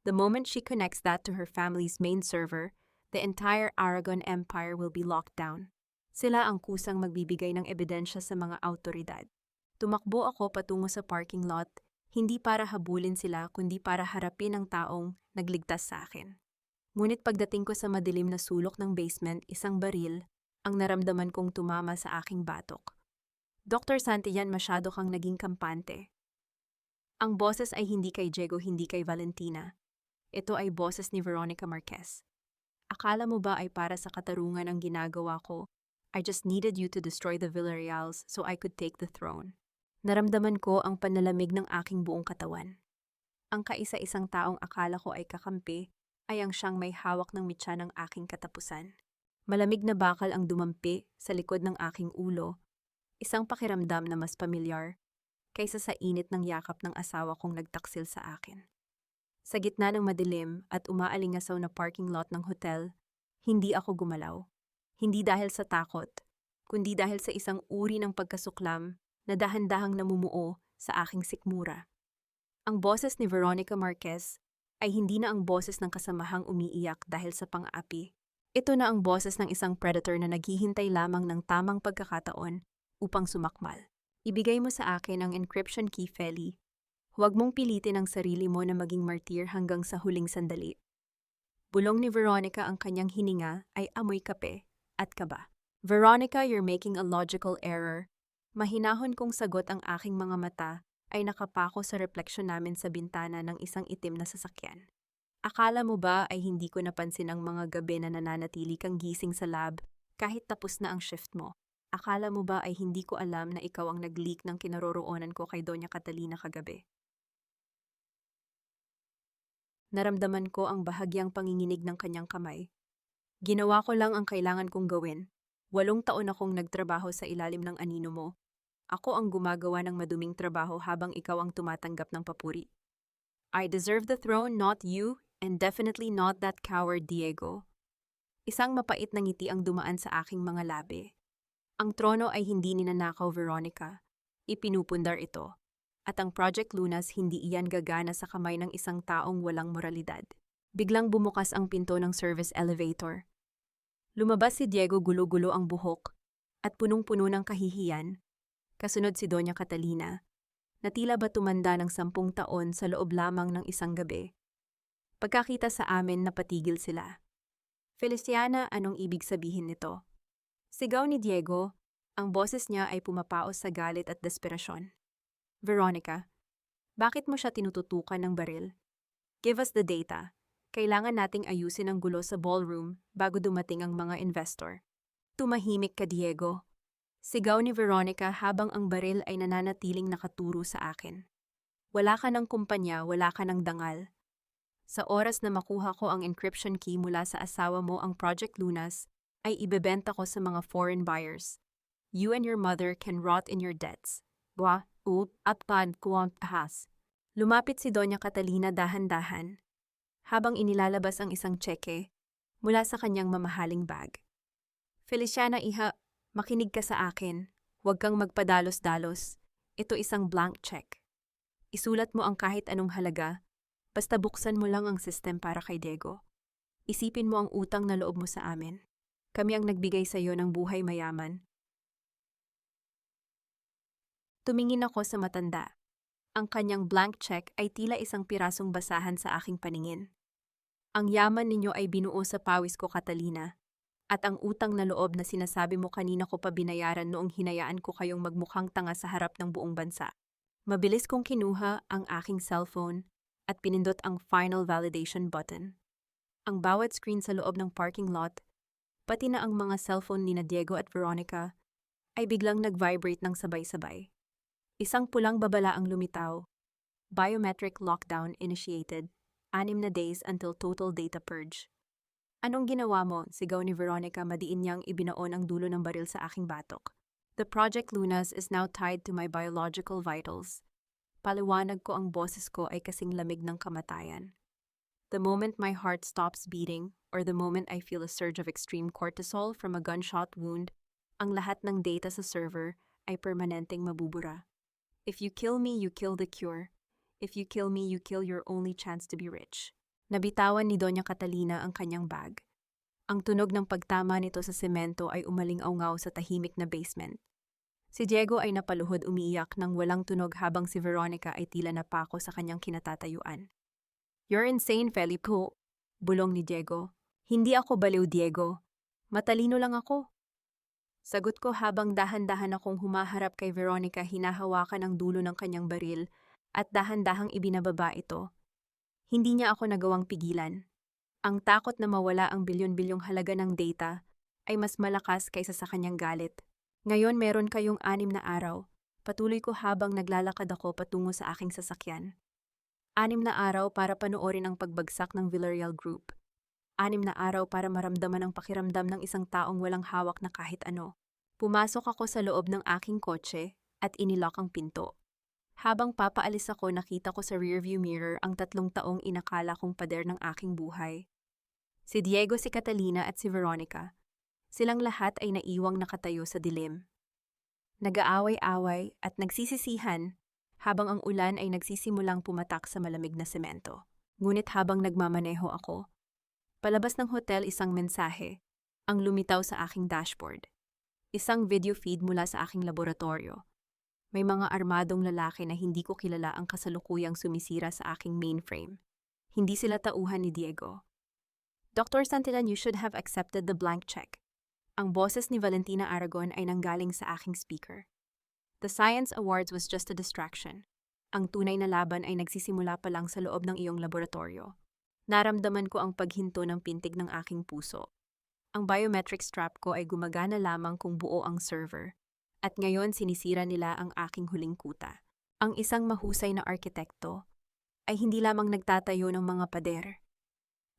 The moment she connects that to her family's main server, the entire Aragon Empire will be locked down. Sila ang kusang magbibigay ng ebidensya sa mga autoridad. Tumakbo ako patungo sa parking lot, hindi para habulin sila kundi para harapin ang taong nagligtas sa akin. Ngunit pagdating ko sa madilim na sulok ng basement, isang baril, ang naramdaman kong tumama sa aking batok. Dr. Santillan, masyado kang naging kampante. Ang boses ay hindi kay Diego, hindi kay Valentina. Ito ay boses ni Veronica Marquez. Akala mo ba ay para sa katarungan ang ginagawa ko? I just needed you to destroy the Villarreals so I could take the throne. Naramdaman ko ang panlalamig ng aking buong katawan. Ang kaisa-isang taong akala ko ay kakampi, ay ang siyang may hawak ng mitya ng aking katapusan. Malamig na bakal ang dumampi sa likod ng aking ulo, isang pakiramdam na mas pamilyar kaysa sa init ng yakap ng asawa kong nagtaksil sa akin. Sa gitna ng madilim at umaalingasaw na parking lot ng hotel, hindi ako gumalaw. Hindi dahil sa takot, kundi dahil sa isang uri ng pagkasuklam na dahan-dahang namumuo sa aking sikmura. Ang boses ni Veronica Marquez ay hindi na ang boses ng kasamahang umiiyak dahil sa pang-aapi. Ito na ang boses ng isang predator na naghihintay lamang ng tamang pagkakataon upang sumakmal. Ibigay mo sa akin ang encryption key, Feli. Huwag mong pilitin ang sarili mo na maging martir hanggang sa huling sandali. Bulong ni Veronica, ang kanyang hininga ay amoy kape at kaba. Veronica, you're making a logical error. Mahinahon kong sagot, ang aking mga mata ay nakapako sa refleksyon namin sa bintana ng isang itim na sasakyan. Akala mo ba ay hindi ko napansin ang mga gabi na nananatili kang gising sa lab kahit tapos na ang shift mo? Akala mo ba ay hindi ko alam na ikaw ang nag-leak ng kinaroroonan ko kay Doña Catalina kagabi? Naramdaman ko ang bahagyang panginginig ng kanyang kamay. Ginawa ko lang ang kailangan kong gawin. 8 taon akong nagtrabaho sa ilalim ng anino mo. Ako ang gumagawa ng maduming trabaho habang ikaw ang tumatanggap ng papuri. I deserve the throne, not you, and definitely not that coward Diego. Isang mapait na ngiti ang dumaan sa aking mga labi. Ang trono ay hindi ninanakaw, Veronica. Ipinupundar ito. At ang Project Lunas, hindi iyan gagana sa kamay ng isang taong walang moralidad. Biglang bumukas ang pinto ng service elevator. Lumabas si Diego, gulo-gulo ang buhok at punong-puno ng kahihiyan. Kasunod si Doña Catalina, na tila ba tumanda ng 10 taon sa loob lamang ng isang gabi. Pagkakita sa amin, napatigil sila. Feliciana, anong ibig sabihin nito? Sigaw ni Diego, ang boses niya ay pumapaos sa galit at desperasyon. Veronica, bakit mo siya tinututukan ng baril? Give us the data. Kailangan nating ayusin ang gulo sa ballroom bago dumating ang mga investor. Tumahimik ka, Diego. Sigaw ni Veronica habang ang baril ay nananatiling nakaturo sa akin. Wala ka ng kumpanya, wala ka ng dangal. Sa oras na makuha ko ang encryption key mula sa asawa mo, ang Project Lunas, ay ibebenta ko sa mga foreign buyers. You and your mother can rot in your debts. At pan kuwang ahas. Lumapit si Doña Catalina dahan-dahan, habang inilalabas ang isang tseke mula sa kanyang mamahaling bag. Feliciana, iha, makinig ka sa akin. Huwag kang magpadalos-dalos. Ito isang blank check. Isulat mo ang kahit anong halaga, basta buksan mo lang ang system para kay Diego. Isipin mo ang utang na loob mo sa amin. Kami ang nagbigay sa iyo ng buhay mayaman. Tumingin ako sa matanda. Ang kanyang blank check ay tila isang pirasong basahan sa aking paningin. Ang yaman ninyo ay binuo sa pawis ko, Catalina. At ang utang na loob na sinasabi mo kanina ko pa binayaran noong hinayaan ko kayong magmukhang tanga sa harap ng buong bansa. Mabilis kong kinuha ang aking cellphone at pinindot ang final validation button. Ang bawat screen sa loob ng parking lot, pati na ang mga cellphone ni Diego at Veronica, ay biglang nag-vibrate ng sabay-sabay. Isang pulang babala ang lumitaw. Biometric lockdown initiated. 6 na days until total data purge. Anong ginawa mo? Sigaw ni Veronica, madiin niyang ibinaon ang dulo ng baril sa aking batok. The Project Lunas is now tied to my biological vitals. Paliwanag ko, ang boses ko ay kasing lamig ng kamatayan. The moment my heart stops beating, or the moment I feel a surge of extreme cortisol from a gunshot wound, ang lahat ng data sa server ay permanenteng mabubura. If you kill me, you kill the cure. If you kill me, you kill your only chance to be rich. Nabitawan ni Doña Catalina ang kanyang bag. Ang tunog ng pagtama nito sa semento ay umaling-aungaw sa tahimik na basement. Si Diego ay napaluhod, umiiyak ng walang tunog, habang si Veronica ay tila napako sa kanyang kinatatayuan. You're insane, Felipe. Bulong ni Diego. Hindi ako baliw, Diego. Matalino lang ako. Sagot ko habang dahan-dahan akong humaharap kay Veronica, hinahawakan ang dulo ng kanyang baril at dahan-dahang ibinababa ito. Hindi niya ako nagawang pigilan. Ang takot na mawala ang bilyon-bilyong halaga ng data ay mas malakas kaysa sa kanyang galit. Ngayon meron kayong 6 na araw. Patuloy ko habang naglalakad ako patungo sa aking sasakyan. 6 na araw para panoorin ang pagbagsak ng Villarreal Group. 6 na araw para maramdaman ang pakiramdam ng isang taong walang hawak na kahit ano. Pumasok ako sa loob ng aking kotse at inilock ang pinto. Habang papaalis ako, nakita ko sa rearview mirror ang 3 taong inakala kong pader ng aking buhay. Si Diego, si Catalina at si Veronica. Silang lahat ay naiwang nakatayo sa dilim. Nag-aaway-away at nagsisisihan habang ang ulan ay nagsisimulang pumatak sa malamig na semento. Ngunit habang nagmamaneho ako, palabas ng hotel, isang mensahe ang lumitaw sa aking dashboard. Isang video feed mula sa aking laboratorio. May mga armadong lalaki na hindi ko kilala ang kasalukuyang sumisira sa aking mainframe. Hindi sila tauhan ni Diego. Dr. Santillan, you should have accepted the blank check. Ang boses ni Valentina Aragon ay nanggaling sa aking speaker. The Science Awards was just a distraction. Ang tunay na laban ay nagsisimula pa lang sa loob ng iyong laboratorio. Naramdaman ko ang paghinto ng pintig ng aking puso. Ang biometric strap ko ay gumagana lamang kung buo ang server. At ngayon sinisira nila ang aking huling kuta. Ang isang mahusay na arkitekto ay hindi lamang nagtatayo ng mga pader.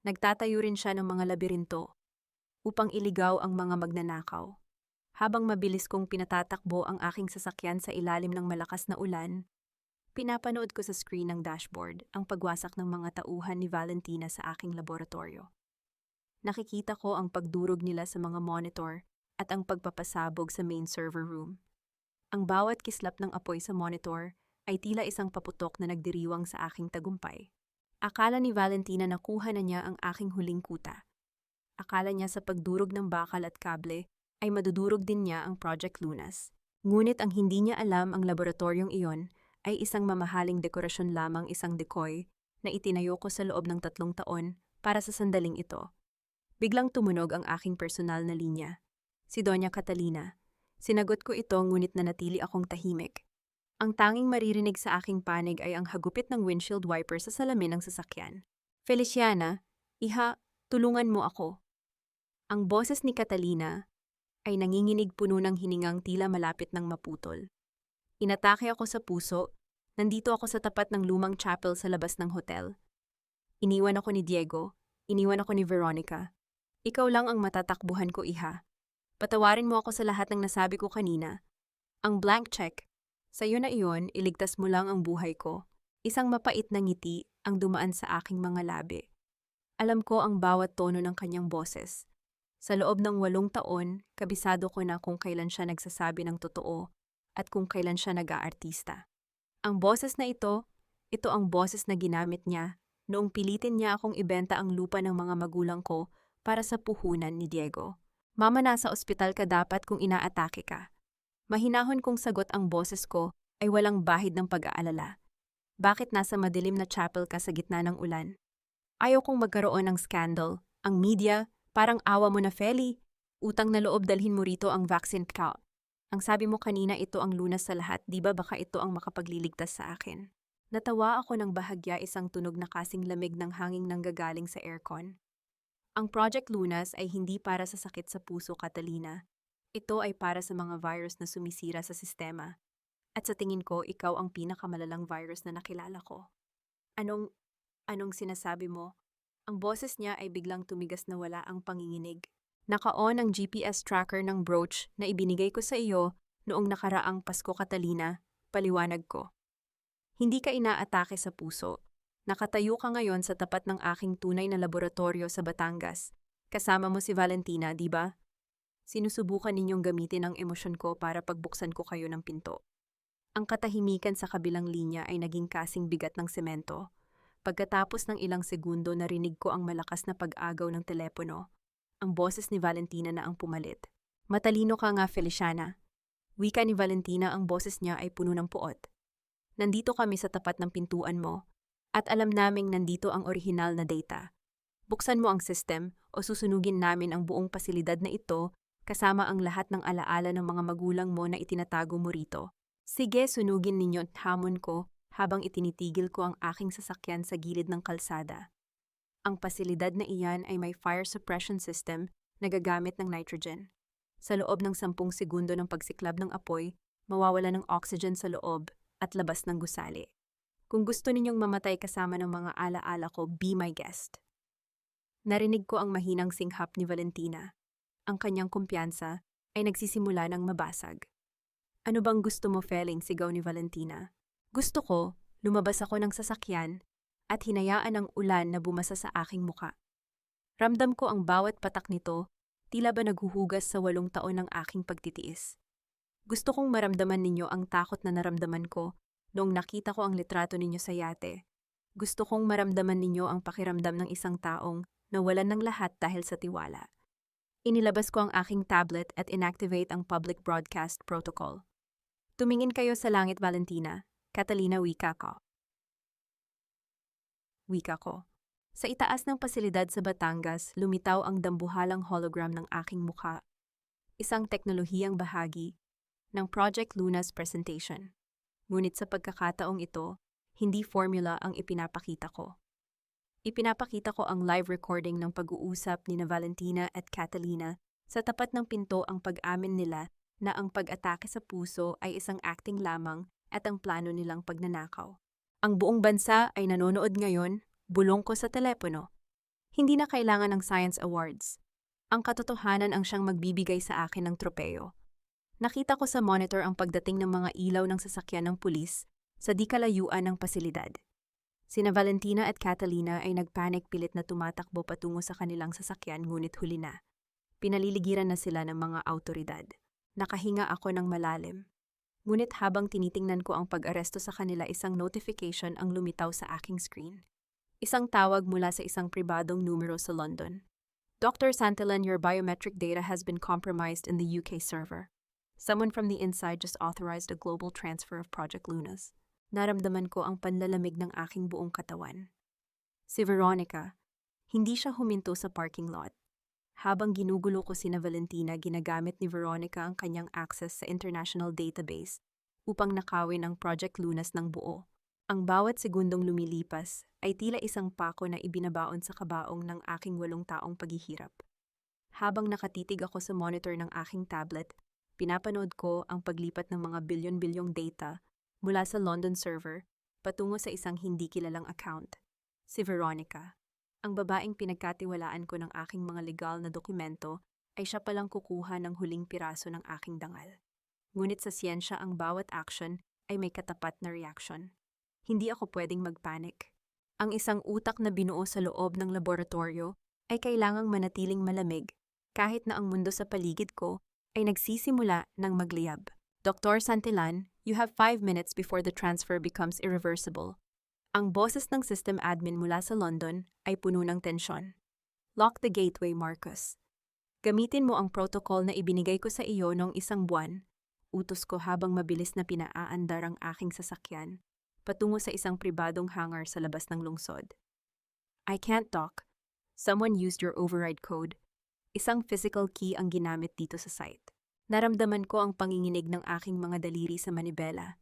Nagtatayo rin siya ng mga labirinto upang iligaw ang mga magnanakaw. Habang mabilis kong pinatatakbo ang aking sasakyan sa ilalim ng malakas na ulan, pinapanood ko sa screen ng dashboard ang pagwasak ng mga tauhan ni Valentina sa aking laboratorio. Nakikita ko ang pagdurog nila sa mga monitor at ang pagpapasabog sa main server room. Ang bawat kislap ng apoy sa monitor ay tila isang paputok na nagdiriwang sa aking tagumpay. Akala ni Valentina na kuha na niya ang aking huling kuta. Akala niya sa pagdurog ng bakal at kable ay madudurog din niya ang Project Lunas. Ngunit ang hindi niya alam, ang laboratoryong iyon ay isang mamahaling dekorasyon lamang, isang decoy na itinayo ko sa loob ng 3 taon para sa sandaling ito. Biglang tumunog ang aking personal na linya. Si Doña Catalina. Sinagot ko ito, ngunit nanatili akong tahimik. Ang tanging maririnig sa aking panig ay ang hagupit ng windshield wiper sa salamin ng sasakyan. Feliciana, iha, tulungan mo ako. Ang boses ni Catalina ay nanginginig, puno ng hiningang tila malapit ng maputol. Inatake ako sa puso. Nandito ako sa tapat ng lumang chapel sa labas ng hotel. Iniwan ako ni Diego. Iniwan ako ni Veronica. Ikaw lang ang matatakbuhan ko, iha. Patawarin mo ako sa lahat ng nasabi ko kanina. Ang blank check, sa'yo na iyon, iligtas mo lang ang buhay ko. Isang mapait na ngiti ang dumaan sa aking mga labi. Alam ko ang bawat tono ng kanyang boses. Sa loob ng 8 taon, kabisado ko na kung kailan siya nagsasabi ng totoo at kung kailan siya nag-aartista. Ang boses na ito ang boses na ginamit niya noong pilitin niya akong ibenta ang lupa ng mga magulang ko para sa puhunan ni Diego. Mama, nasa ospital ka dapat kung inaatake ka. Mahinahon kong sagot ang boses ko ay walang bahid ng pag-aalala. Bakit nasa madilim na chapel ka sa gitna ng ulan? Ayaw kong magkaroon ng scandal. Ang media, parang awa mo na, Feli. Utang na loob dalhin mo rito ang vaccine ka. Ang sabi mo kanina ito ang lunas sa lahat, di ba baka ito ang makapagliligtas sa akin? Natawa ako ng bahagya, isang tunog na kasing lamig ng hanging nanggagaling sa aircon. Ang Project Lunas ay hindi para sa sakit sa puso, Catalina. Ito ay para sa mga virus na sumisira sa sistema. At sa tingin ko, ikaw ang pinakamalalang virus na nakilala ko. Anong sinasabi mo? Ang boses niya ay biglang tumigas na wala ang panginginig. Naka-on ang GPS tracker ng brooch na ibinigay ko sa iyo noong nakaraang Pasko, Catalina, paliwanag ko. Hindi ka inaatake sa puso. Nakatayo ka ngayon sa tapat ng aking tunay na laboratorio sa Batangas. Kasama mo si Valentina, di ba? Sinusubukan ninyong gamitin ang emosyon ko para pagbuksan ko kayo ng pinto. Ang katahimikan sa kabilang linya ay naging kasing bigat ng semento. Pagkatapos ng ilang segundo, narinig ko ang malakas na pag-agaw ng telepono. Ang boses ni Valentina na ang pumalit. Matalino ka nga, Feliciana. Wika ni Valentina, ang boses niya ay puno ng puot. Nandito kami sa tapat ng pintuan mo, at alam naming nandito ang orihinal na data. Buksan mo ang system o susunugin namin ang buong pasilidad na ito kasama ang lahat ng alaala ng mga magulang mo na itinatago mo rito. Sige, sunugin ninyo, hamon ko habang itinitigil ko ang aking sasakyan sa gilid ng kalsada. Ang pasilidad na iyan ay may fire suppression system na gagamit ng nitrogen. Sa loob ng 10 segundo ng pagsiklab ng apoy, mawawala ng oxygen sa loob at labas ng gusali. Kung gusto ninyong mamatay kasama ng mga alaala ko, be my guest. Narinig ko ang mahinang singhap ni Valentina. Ang kanyang kumpiyansa ay nagsisimula ng mabasag. Ano bang gusto mo, Feling? Sigaw ni Valentina. Gusto ko, lumabas ako ng sasakyan at hinayaan ang ulan na bumasa sa aking muka. Ramdam ko ang bawat patak nito, tila ba naghuhugas sa 8 taon ng aking pagtitiis. Gusto kong maramdaman ninyo ang takot na naramdaman ko noong nakita ko ang litrato ninyo sa yate. Gusto kong maramdaman ninyo ang pakiramdam ng isang taong nawalan ng lahat dahil sa tiwala. Inilabas ko ang aking tablet at inactivate ang public broadcast protocol. Tumingin kayo sa langit, Valentina. Catalina, wika ko. Wika ko. Sa itaas ng pasilidad sa Batangas, lumitaw ang dambuhalang hologram ng aking mukha. Isang teknolohiyang bahagi ng Project Lunas presentation. Ngunit sa pagkakataong ito, hindi formula ang ipinapakita ko. Ipinapakita ko ang live recording ng pag-uusap ni Valentina at Catalina sa tapat ng pinto, ang pag-amin nila na ang pag-atake sa puso ay isang acting lamang at ang plano nilang pagnanakaw. Ang buong bansa ay nanonood ngayon, bulong ko sa telepono. Hindi na kailangan ng Science Awards. Ang katotohanan ang siyang magbibigay sa akin ng tropeyo. Nakita ko sa monitor ang pagdating ng mga ilaw ng sasakyan ng pulis sa di kalayuan ng pasilidad. Sina Valentina at Catalina ay nagpanik, pilit na tumatakbo patungo sa kanilang sasakyan, ngunit huli na. Pinaliligiran na sila ng mga awtoridad. Nakahinga ako ng malalim. Ngunit habang tinitingnan ko ang pag-aresto sa kanila, isang notification ang lumitaw sa aking screen. Isang tawag mula sa isang pribadong numero sa London. Dr. Santillan, your biometric data has been compromised in the UK server. Someone from the inside just authorized a global transfer of Project Lunas. Naramdaman ko ang panlalamig ng aking buong katawan. Si Veronica, hindi siya huminto sa parking lot. Habang ginugulo ko sina Valentina, ginagamit ni Veronica ang kanyang access sa international database upang nakawin ang Project Lunas ng buo. Ang bawat segundong lumilipas ay tila isang pako na ibinabaon sa kabaong ng aking 8 taong paghihirap. Habang nakatitig ako sa monitor ng aking tablet, pinapanood ko ang paglipat ng mga bilyon-bilyong data mula sa London server patungo sa isang hindi kilalang account. Si Veronica. Ang babaeng pinagkatiwalaan ko ng aking mga legal na dokumento ay siya palang kukuha ng huling piraso ng aking dangal. Ngunit sa siyensya, ang bawat action ay may katapat na reaction. Hindi ako pwedeng magpanik. Ang isang utak na binuo sa loob ng laboratorio ay kailangang manatiling malamig kahit na ang mundo sa paligid ko ay nagsisimula ng magliyab. Dr. Santillan, you have 5 minutes before the transfer becomes irreversible. Ang boses ng system admin mula sa London ay puno ng tensyon. Lock the gateway, Marcus. Gamitin mo ang protocol na ibinigay ko sa iyo noong 1 buwan. Utos ko habang mabilis na pinaaandar ang aking sasakyan patungo sa isang pribadong hangar sa labas ng lungsod. I can't dock. Someone used your override code. Isang physical key ang ginamit dito sa site. Naramdaman ko ang panginginig ng aking mga daliri sa manibela.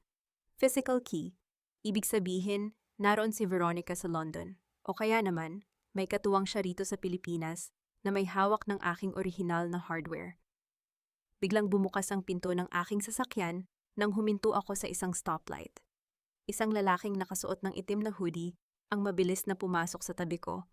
Physical key, ibig sabihin, naroon si Veronica sa London. O kaya naman, may katuwang siya rito sa Pilipinas na may hawak ng aking orihinal na hardware. Biglang bumukas ang pinto ng aking sasakyan nang huminto ako sa isang stoplight. Isang lalaking nakasuot ng itim na hoodie ang mabilis na pumasok sa tabi ko.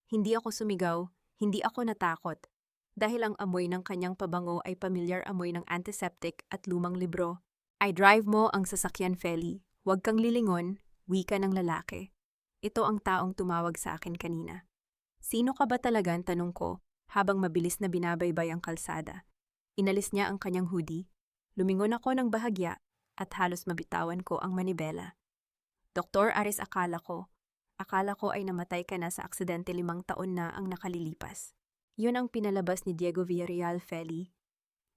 Hindi ako sumigaw, hindi ako natakot, dahil ang amoy ng kanyang pabango ay pamilyar amoy ng antiseptic at lumang libro. I drive mo ang sasakyan, Feli. Huwag kang lilingon, wika ng lalaki. Ito ang taong tumawag sa akin kanina. Sino ka ba talaga, tanong ko, habang mabilis na binabaybay ang kalsada. Inalis niya ang kanyang hoodie. Lumingon ako ng bahagya at halos mabitawan ko ang manibela. Dr. Aris, akala ko ay namatay ka na sa aksidente 5 taon na ang nakalilipas. Yun ang pinalabas ni Diego Villarreal, Feli.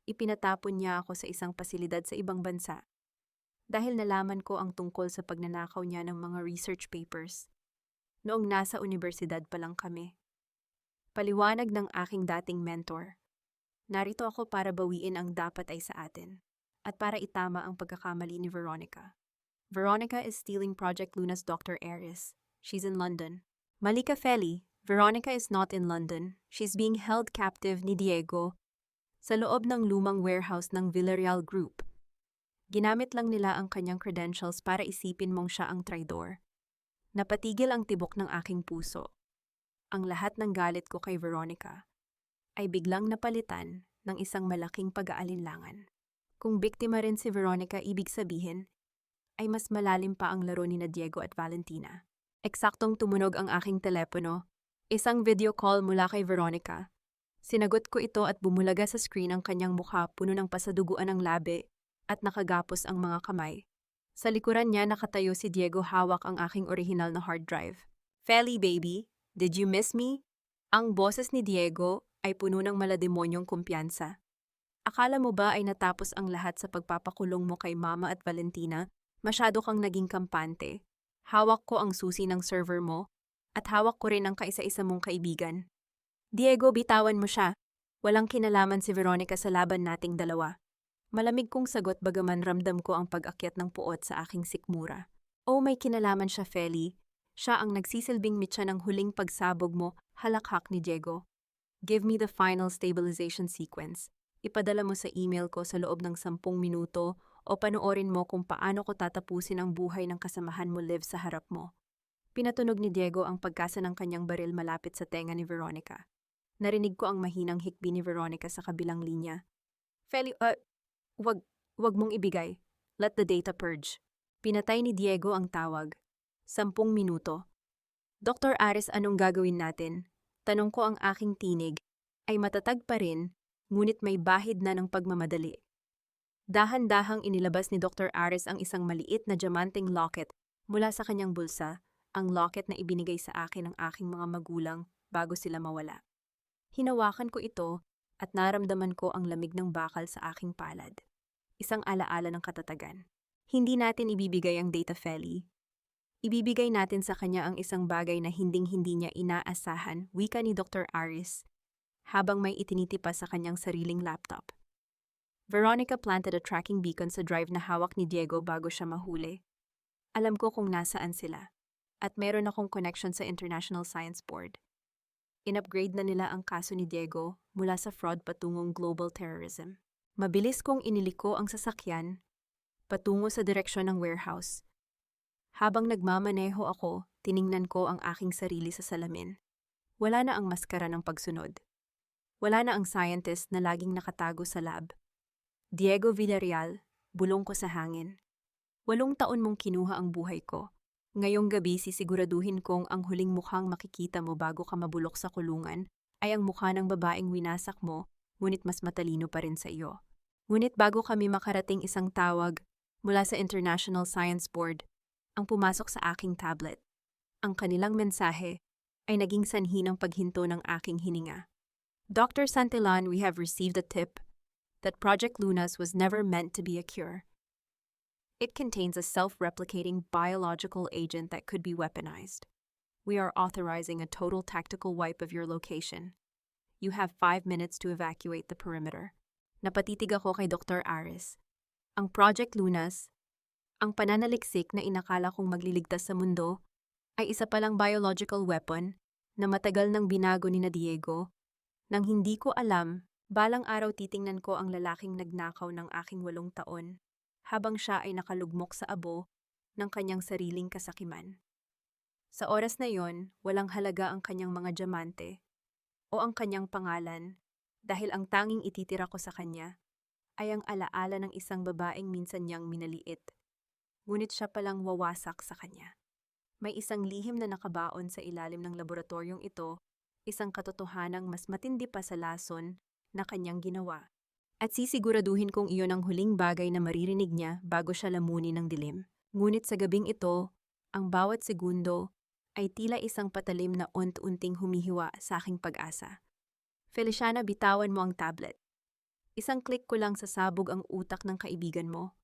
Ipinatapon niya ako sa isang pasilidad sa ibang bansa dahil nalaman ko ang tungkol sa pagnanakaw niya ng mga research papers. Noong nasa universidad pa lang kami. Paliwanag ng aking dating mentor. Narito ako para bawiin ang dapat ay sa atin at para itama ang pagkakamali ni Veronica. Veronica is stealing Project Luna's Dr. Aris. She's in London. Mali ka, Feli. Veronica is not in London. She's being held captive ni Diego sa loob ng lumang warehouse ng Villarreal Group. Ginamit lang nila ang kanyang credentials para isipin mong siya ang traidor. Napatigil ang tibok ng aking puso. Ang lahat ng galit ko kay Veronica ay biglang napalitan ng isang malaking pag-aalinlangan. Kung biktima rin si Veronica, ibig sabihin ay mas malalim pa ang laro ni na Diego at Valentina. Eksaktong tumunog ang aking telepono. Isang video call mula kay Veronica. Sinagot ko ito at bumulaga sa screen ang kanyang mukha, puno ng pasaduguan ng labi at nakagapos ang mga kamay. Sa likuran niya nakatayo si Diego, hawak ang aking orihinal na hard drive. Feli, baby, did you miss me? Ang boses ni Diego ay puno ng malademonyong kumpiyansa. Akala mo ba ay natapos ang lahat sa pagpapakulong mo kay Mama at Valentina? Masyado kang naging kampante. Hawak ko ang susi ng server mo at hawak ko rin ang kaisa-isa mong kaibigan. Diego, bitawan mo siya. Walang kinalaman si Veronica sa laban nating dalawa. Malamig kong sagot bagaman ramdam ko ang pag-akyat ng puot sa aking sikmura. Oh, may kinalaman siya, Feli. Siya ang nagsisilbing mitya ng huling pagsabog mo, halakhak ni Diego. Give me the final stabilization sequence. Ipadala mo sa email ko sa loob ng 10 minuto o panoorin mo kung paano ko tatapusin ang buhay ng kasamahan mo, Liv, sa harap mo. Pinatunog ni Diego ang pagkasa ng kanyang baril malapit sa tenga ni Veronica. Narinig ko ang mahinang hikbi ni Veronica sa kabilang linya. Feli, wag mong ibigay. Let the data purge. Pinatay ni Diego ang tawag. 10 minuto. Dr. Aris, anong gagawin natin? Tanong ko ang aking tinig. Ay matatag pa rin, ngunit may bahid na ng pagmamadali. Dahan-dahang inilabas ni Dr. Aris ang isang maliit na diamanteng locket mula sa kanyang bulsa, ang locket na ibinigay sa akin ng aking mga magulang bago sila mawala. Hinawakan ko ito at naramdaman ko ang lamig ng bakal sa aking palad. Isang alaala ng katatagan. Hindi natin ibibigay ang data, Feli. Ibibigay natin sa kanya ang isang bagay na hinding-hindi niya inaasahan, wika ni Dr. Aris, habang may itinitipa sa kanyang sariling laptop. Veronica planted a tracking beacon sa drive na hawak ni Diego bago siya mahuli. Alam ko kung nasaan sila, at meron akong connection sa International Science Board. In-upgrade na nila ang kaso ni Diego mula sa fraud patungong global terrorism. Mabilis kong iniliko ang sasakyan patungo sa direksyon ng warehouse. Habang nagmamaneho ako, tiningnan ko ang aking sarili sa salamin. Wala na ang maskara ng pagsunod. Wala na ang scientist na laging nakatago sa lab. Diego Villarreal, bulong ko sa hangin. 8 taon mong kinuha ang buhay ko. Ngayong gabi sisiguraduhin kong ang huling mukhang makikita mo bago ka mabulok sa kulungan ay ang mukha ng babaeng winasak mo, ngunit mas matalino pa rin sa iyo. Ngunit bago kami makarating isang tawag mula sa International Science Board, ang pumasok sa aking tablet. Ang kanilang mensahe ay naging sanhi ng paghinto ng aking hininga. Dr. Santillan, we have received a tip that Project Lunas was never meant to be a cure. It contains a self-replicating biological agent that could be weaponized. We are authorizing a total tactical wipe of your location. You have 5 minutes to evacuate the perimeter. Napatitig ako kay Dr. Aris. Ang Project Lunas, ang pananaliksik na inakala kong magliligtas sa mundo, ay isa palang biological weapon na matagal nang binago ni na Diego. Nang hindi ko alam, balang araw titingnan ko ang lalaking nagnakaw ng aking 8 taon, habang siya ay nakalugmok sa abo ng kanyang sariling kasakiman. Sa oras na yon, walang halaga ang kanyang mga diamante o ang kanyang pangalan, dahil ang tanging ititira ko sa kanya ay ang alaala ng isang babaeng minsan niyang minaliit, ngunit siya palang wawasak sa kanya. May isang lihim na nakabaon sa ilalim ng laboratoryong ito, isang katotohanang mas matindi pa sa lason na kanyang ginawa. At sisiguraduhin kong iyon ang huling bagay na maririnig niya bago siya lamunin ng dilim. Ngunit sa gabing ito, ang bawat segundo ay tila isang patalim na unti-unting humihiwa sa aking pag-asa. Feliciana, bitawan mo ang tablet. Isang click ko lang sasabog ang utak ng kaibigan mo.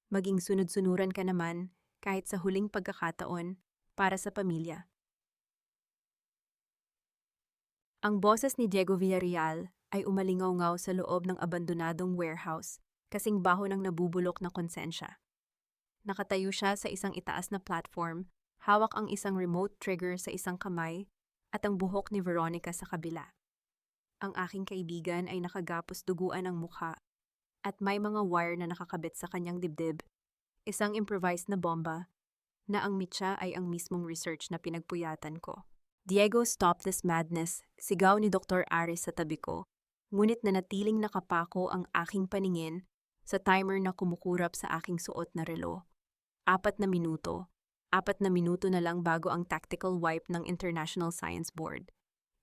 Maging sunod-sunuran ka naman kahit sa huling pagkakataon para sa pamilya. Ang boses ni Diego Villarreal ay umalingaw-ngaw sa loob ng abandonadong warehouse, kasing baho ng nabubulok na konsensya. Nakatayo siya sa isang itaas na platform, hawak ang isang remote trigger sa isang kamay at ang buhok ni Veronica sa kabila. Ang aking kaibigan ay nakagapos duguan ang mukha at may mga wire na nakakabit sa kanyang dibdib, isang improvised na bomba na ang mitya ay ang mismong research na pinagpuyatan ko. Diego, stop this madness, sigaw ni Dr. Aris sa tabi ko. Ngunit nanatiling nakapako ang aking paningin sa timer na kumukurap sa aking suot na relo. 4 na minuto. 4 na minuto na lang bago ang tactical wipe ng International Science Board.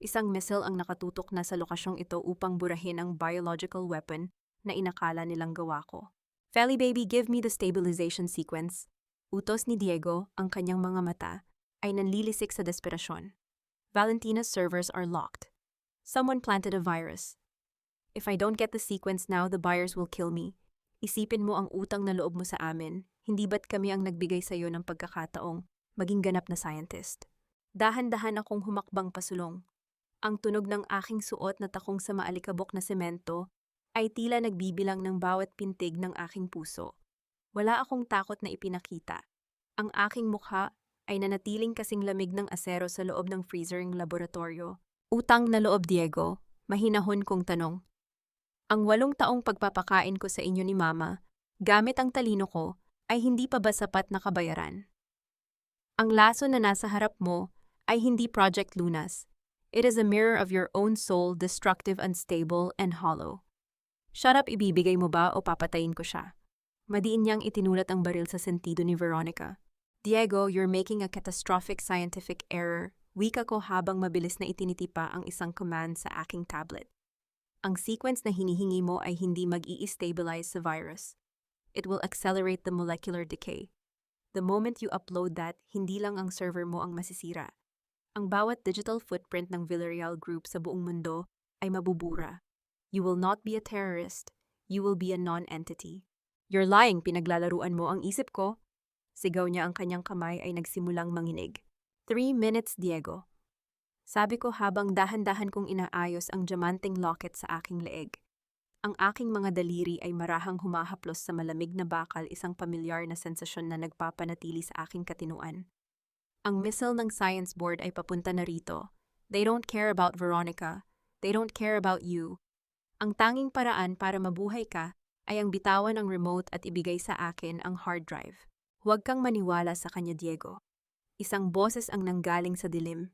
Isang missile ang nakatutok na sa lokasyong ito upang burahin ang biological weapon na inakala nilang gawa ko. Feli baby, give me the stabilization sequence. Utos ni Diego, ang kanyang mga mata ay nanlilisik sa desperasyon. Valentina's servers are locked. Someone planted a virus. If I don't get the sequence now, the buyers will kill me. Isipin mo ang utang na loob mo sa amin, hindi ba't kami ang nagbigay sa iyo ng pagkakataong maging ganap na scientist? Dahan-dahan akong humakbang pasulong. Ang tunog ng aking suot na takong sa maalikabok na semento ay tila nagbibilang ng bawat pintig ng aking puso. Wala akong takot na ipinakita. Ang aking mukha ay nanatiling kasing lamig ng asero sa loob ng freezering laboratorio. Utang na loob, Diego, mahinahon kong tanong. Ang 8 taong pagpapakain ko sa inyo ni Mama, gamit ang talino ko, ay hindi pa ba sapat na kabayaran? Ang laso na nasa harap mo ay hindi Project Lunas. It is a mirror of your own soul, destructive, unstable, and hollow. Shut up, ibibigay mo ba o papatayin ko siya? Madiin niyang itinulat ang baril sa sentido ni Veronica. Diego, you're making a catastrophic scientific error. Wika ko habang mabilis na itinitipa ang isang command sa aking tablet. Ang sequence na hinihingi mo ay hindi mag-i-stabilize sa virus. It will accelerate the molecular decay. The moment you upload that, hindi lang ang server mo ang masisira. Ang bawat digital footprint ng Villarreal Group sa buong mundo ay mabubura. You will not be a terrorist. You will be a non-entity. You're lying, pinaglalaruan mo ang isip ko. Sigaw niya, ang kanyang kamay ay nagsimulang manginig. 3 minutes, Diego. Sabi ko habang dahan-dahan kong inaayos ang diamanteng locket sa aking leeg. Ang aking mga daliri ay marahang humahaplos sa malamig na bakal, isang pamilyar na sensasyon na nagpapanatili sa aking katinuan. Ang missile ng Science Board ay papunta na rito. They don't care about Veronica. They don't care about you. Ang tanging paraan para mabuhay ka ay ang bitawan ang remote at ibigay sa akin ang hard drive. Huwag kang maniwala sa kanya, Diego. Isang boses ang nanggaling sa dilim.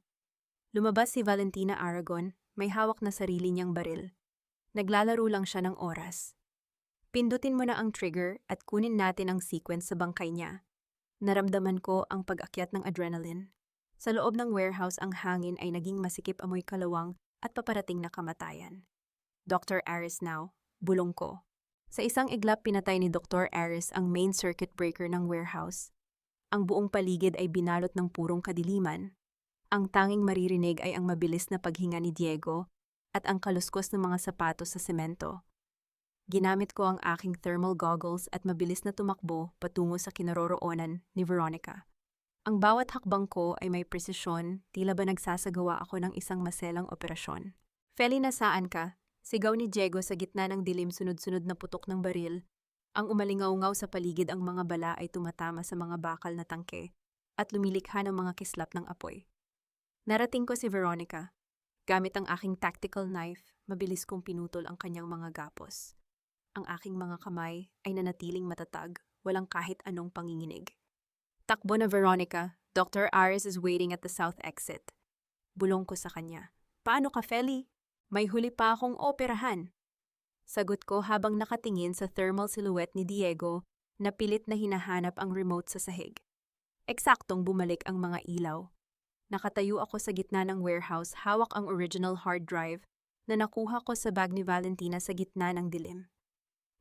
Lumabas si Valentina Aragon, may hawak na sarili niyang baril. Naglalaro lang siya ng oras. Pindutin mo na ang trigger at kunin natin ang sequence sa bangkay niya. Naramdaman ko ang pag-akyat ng adrenaline. Sa loob ng warehouse ang hangin ay naging masikip, amoy kalawang at paparating na kamatayan. Dr. Aris now, bulong ko. Sa isang iglap pinatay ni Dr. Aris ang main circuit breaker ng warehouse. Ang buong paligid ay binalot ng purong kadiliman. Ang tanging maririnig ay ang mabilis na paghinga ni Diego at ang kaluskos ng mga sapatos sa semento. Ginamit ko ang aking thermal goggles at mabilis na tumakbo patungo sa kinaroroonan ni Veronica. Ang bawat hakbang ko ay may presisyon, tila ba nagsasagawa ako ng isang maselang operasyon. Feli, nasaan ka? Sigaw ni Diego sa gitna ng dilim, sunod-sunod na putok ng baril. Ang umalingaw-ngaw sa paligid, ang mga bala ay tumatama sa mga bakal na tangke at lumilikha ng mga kislap ng apoy. Narating ko si Veronica. Gamit ang aking tactical knife, mabilis kong pinutol ang kanyang mga gapos. Ang aking mga kamay ay nanatiling matatag, walang kahit anong panginginig. Takbo na, Veronica. Dr. Aris is waiting at the south exit. Bulong ko sa kanya. Paano ka, Feli? May huli pa akong operahan. Sagot ko habang nakatingin sa thermal silhouette ni Diego na pilit na hinahanap ang remote sa sahig. Eksaktong bumalik ang mga ilaw. Nakatayo ako sa gitna ng warehouse, hawak ang original hard drive na nakuha ko sa bag ni Valentina sa gitna ng dilim.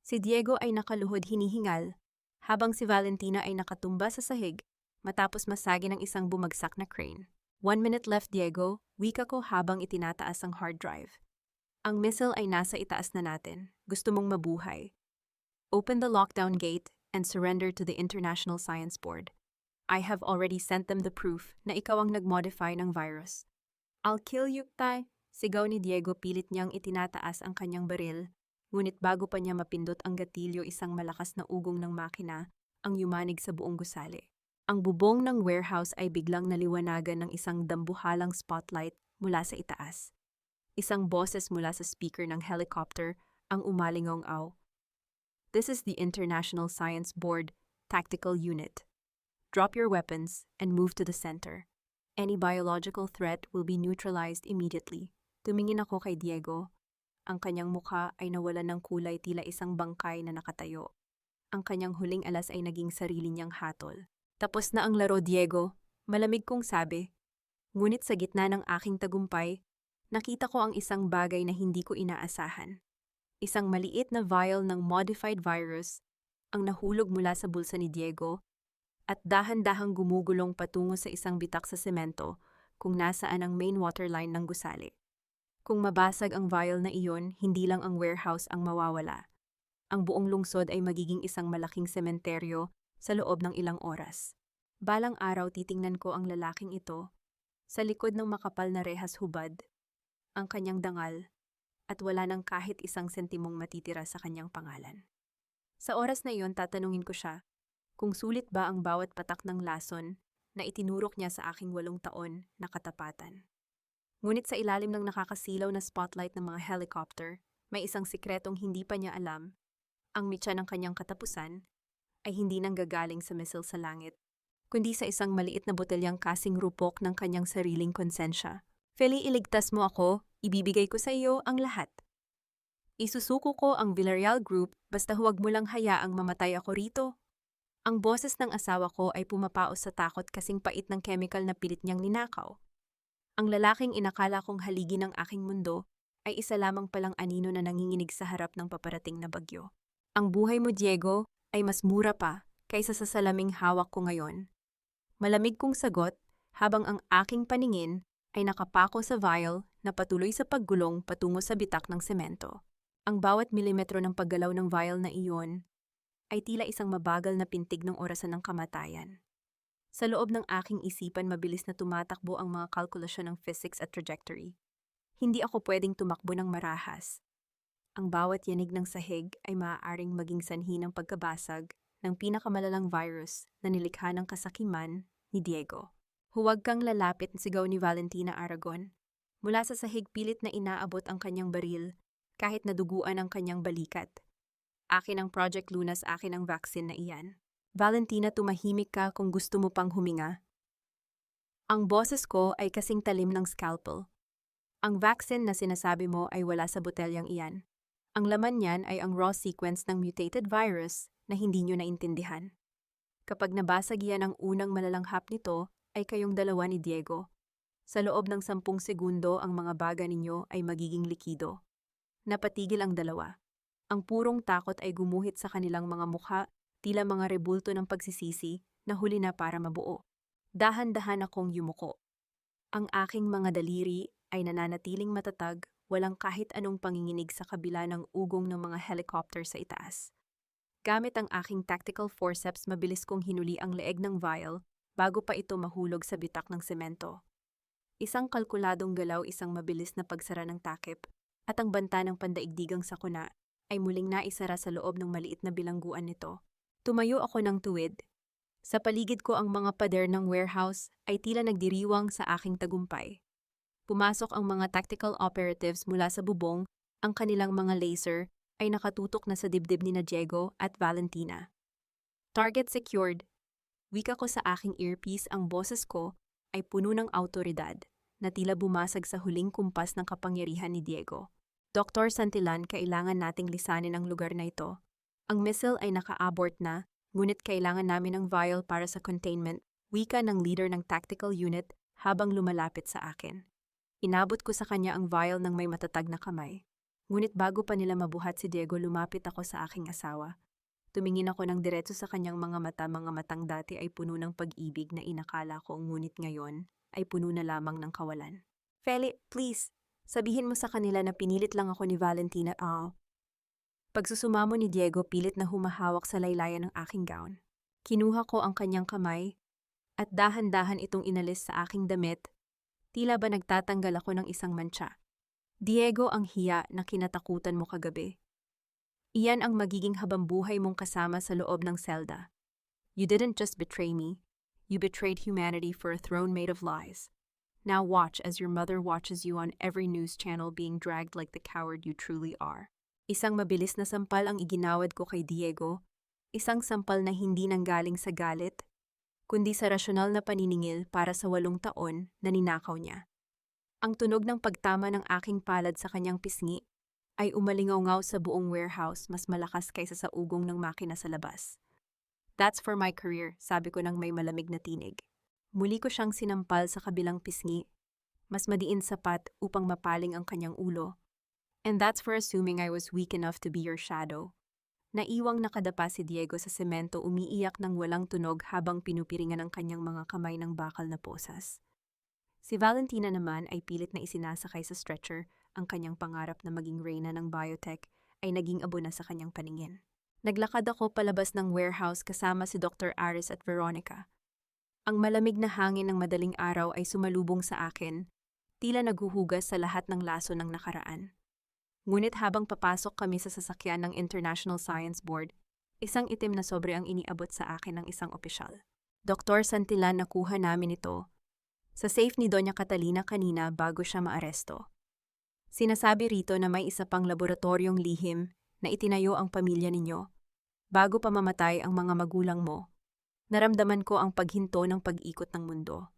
Si Diego ay nakaluhod hinihingal, habang si Valentina ay nakatumba sa sahig matapos masagi ng isang bumagsak na crane. 1 minute left, Diego, wika ko habang itinataas ang hard drive. Ang missile ay nasa itaas na natin. Gusto mong mabuhay. Open the lockdown gate and surrender to the International Science Board. I have already sent them the proof na ikaw ang nag-modify ng virus. I'll kill you, tay. Sigaw ni Diego, pilit niyang itinataas ang kanyang baril. Ngunit bago pa niya mapindot ang gatilyo, isang malakas na ugong ng makina ang yumanig sa buong gusali. Ang bubong ng warehouse ay biglang naliwanagan ng isang dambuhalang spotlight mula sa itaas. Isang boses mula sa speaker ng helicopter ang umalingaw-aw. This is the International Science Board Tactical Unit. Drop your weapons and move to the center. Any biological threat will be neutralized immediately. Tumingin ako kay Diego. Ang kanyang mukha ay nawalan ng kulay, tila isang bangkay na nakatayo. Ang kanyang huling alas ay naging sarili niyang hatol. Tapos na ang laro, Diego, malamig kong sabi. Ngunit sa gitna ng aking tagumpay, nakita ko ang isang bagay na hindi ko inaasahan. Isang maliit na vial ng modified virus ang nahulog mula sa bulsa ni Diego at dahan-dahang gumugulong patungo sa isang bitak sa semento kung nasaan ang main water line ng gusali. Kung mabasag ang vial na iyon, hindi lang ang warehouse ang mawawala. Ang buong lungsod ay magiging isang malaking sementeryo sa loob ng ilang oras. Balang araw titingnan ko ang lalaking ito sa likod ng makapal na rehas hubad, ang kanyang dangal, at wala nang kahit isang sentimong matitira sa kanyang pangalan. Sa oras na iyon, tatanungin ko siya kung sulit ba ang bawat patak ng lason na itinurok niya sa aking 8 taon na katapatan. Ngunit sa ilalim ng nakakasilaw na spotlight ng mga helicopter, may isang sikretong hindi pa niya alam. Ang mitya ng kanyang katapusan ay hindi nanggagaling sa missile sa langit, kundi sa isang maliit na botelyang kasing rupok ng kanyang sariling konsensya. Feli, iligtas mo ako, ibibigay ko sa iyo ang lahat. Isusuko ko ang Villarreal Group, basta huwag mo lang hayaang mamatay ako rito. Ang boses ng asawa ko ay pumapaos sa takot kasing pait ng chemical na pilit niyang ninakaw. Ang lalaking inakala kong haligi ng aking mundo ay isa lamang palang anino na nanginginig sa harap ng paparating na bagyo. Ang buhay mo, Diego, ay mas mura pa kaysa sa salaming hawak ko ngayon. Malamig kong sagot habang ang aking paningin ay nakapako sa vial na patuloy sa paggulong patungo sa bitak ng semento. Ang bawat milimetro ng paggalaw ng vial na iyon ay tila isang mabagal na pintig ng orasan ng kamatayan. Sa loob ng aking isipan, mabilis na tumatakbo ang mga kalkulasyon ng physics at trajectory. Hindi ako pwedeng tumakbo ng marahas. Ang bawat yanig ng sahig ay maaaring maging sanhi ng pagkabasag ng pinakamalalang virus na nilikha ng kasakiman ni Diego. Huwag kang lalapit, sigaw ni Valentina Aragon. Mula sa sahig, pilit na inaabot ang kanyang baril kahit naduguan ang kanyang balikat. Akin ang Project Lunas, akin ang vaccine na iyan. Valentina, tumahimik ka kung gusto mo pang huminga. Ang boses ko ay kasing talim ng scalpel. Ang vaccine na sinasabi mo ay wala sa botelyang iyan. Ang laman niyan ay ang raw sequence ng mutated virus na hindi nyo naintindihan. Kapag nabasag yan ang unang malalanghap nito, ay kayong dalawa ni Diego. Sa loob ng 10 segundo ang mga baga ninyo ay magiging likido. Napatigil ang dalawa. Ang purong takot ay gumuhit sa kanilang mga mukha, tila mga rebulto ng pagsisisi na huli na para mabuo. Dahan-dahan akong yumuko. Ang aking mga daliri ay nananatiling matatag, walang kahit anong panginginig sa kabila ng ugong ng mga helicopter sa itaas. Gamit ang aking tactical forceps, mabilis kong hinuli ang leeg ng vial bago pa ito mahulog sa bitak ng semento. Isang kalkuladong galaw, isang mabilis na pagsara ng takip, at ang banta ng pandaigdigang sakuna ay muling naisara sa loob ng maliit na bilangguan nito. Tumayo ako ng tuwid. Sa paligid ko ang mga pader ng warehouse ay tila nagdiriwang sa aking tagumpay. Pumasok ang mga tactical operatives mula sa bubong, ang kanilang mga laser ay nakatutok na sa dibdib ni Diego at Valentina. Target secured. Wika ko sa aking earpiece, ang boses ko ay puno ng awtoridad na tila bumasag sa huling kumpas ng kapangyarihan ni Diego. Dr. Santillan, kailangan nating lisanin ang lugar na ito. Ang missile ay naka-abort na, ngunit kailangan namin ng vial para sa containment, wika ng leader ng tactical unit habang lumalapit sa akin. Inabot ko sa kanya ang vial ng may matatag na kamay. Ngunit bago pa nila mabuhat si Diego, lumapit ako sa aking asawa. Tumingin ako ng diretso sa kanyang mga matang dati ay puno ng pag-ibig na inakala ko, ngunit ngayon ay puno na lamang ng kawalan. Feli, please, sabihin mo sa kanila na pinilit lang ako ni Valentina. Pagsusumamo ni Diego, pilit na humahawak sa laylayan ng aking gown. Kinuha ko ang kanyang kamay at dahan-dahan itong inalis sa aking damit, tila ba nagtatanggal ako ng isang mantsa. Diego, ang hiya na kinatakutan mo kagabi. Iyan ang magiging habambuhay mong kasama sa loob ng selda. You didn't just betray me, you betrayed humanity for a throne made of lies. Now watch as your mother watches you on every news channel being dragged like the coward you truly are. Isang mabilis na sampal ang iginawad ko kay Diego, isang sampal na hindi nanggaling sa galit, kundi sa rasyonal na paniningil para sa 8 taon na ninakaw niya. Ang tunog ng pagtama ng aking palad sa kanyang pisngi ay umalingaw-ngaw sa buong warehouse, mas malakas kaysa sa ugong ng makina sa labas. That's for my career, sabi ko ng may malamig na tinig. Muli ko siyang sinampal sa kabilang pisngi, mas madiin sapat upang mapaling ang kanyang ulo. And that's for assuming I was weak enough to be your shadow. Naiwang nakadapa si Diego sa semento, umiiyak ng walang tunog habang pinupiringan ng kanyang mga kamay ng bakal na posas. Si Valentina naman ay pilit na isinasakay sa stretcher. Ang kanyang pangarap na maging reyna ng biotech ay naging abo na sa kanyang paningin. Naglakad ako palabas ng warehouse kasama si Dr. Aris at Veronica. Ang malamig na hangin ng madaling araw ay sumalubong sa akin, tila naghuhugas sa lahat ng laso ng nakaraan. Ngunit habang papasok kami sa sasakyan ng International Science Board, isang itim na sobre ang iniabot sa akin ng isang opisyal. Dr. Santillan, nakuha namin ito sa safe ni Doña Catalina kanina bago siya maaresto. Sinasabi rito na may isa pang laboratoryong lihim na itinayo ang pamilya ninyo. Bago pa mamatay ang mga magulang mo, naramdaman ko ang paghinto ng pag-ikot ng mundo.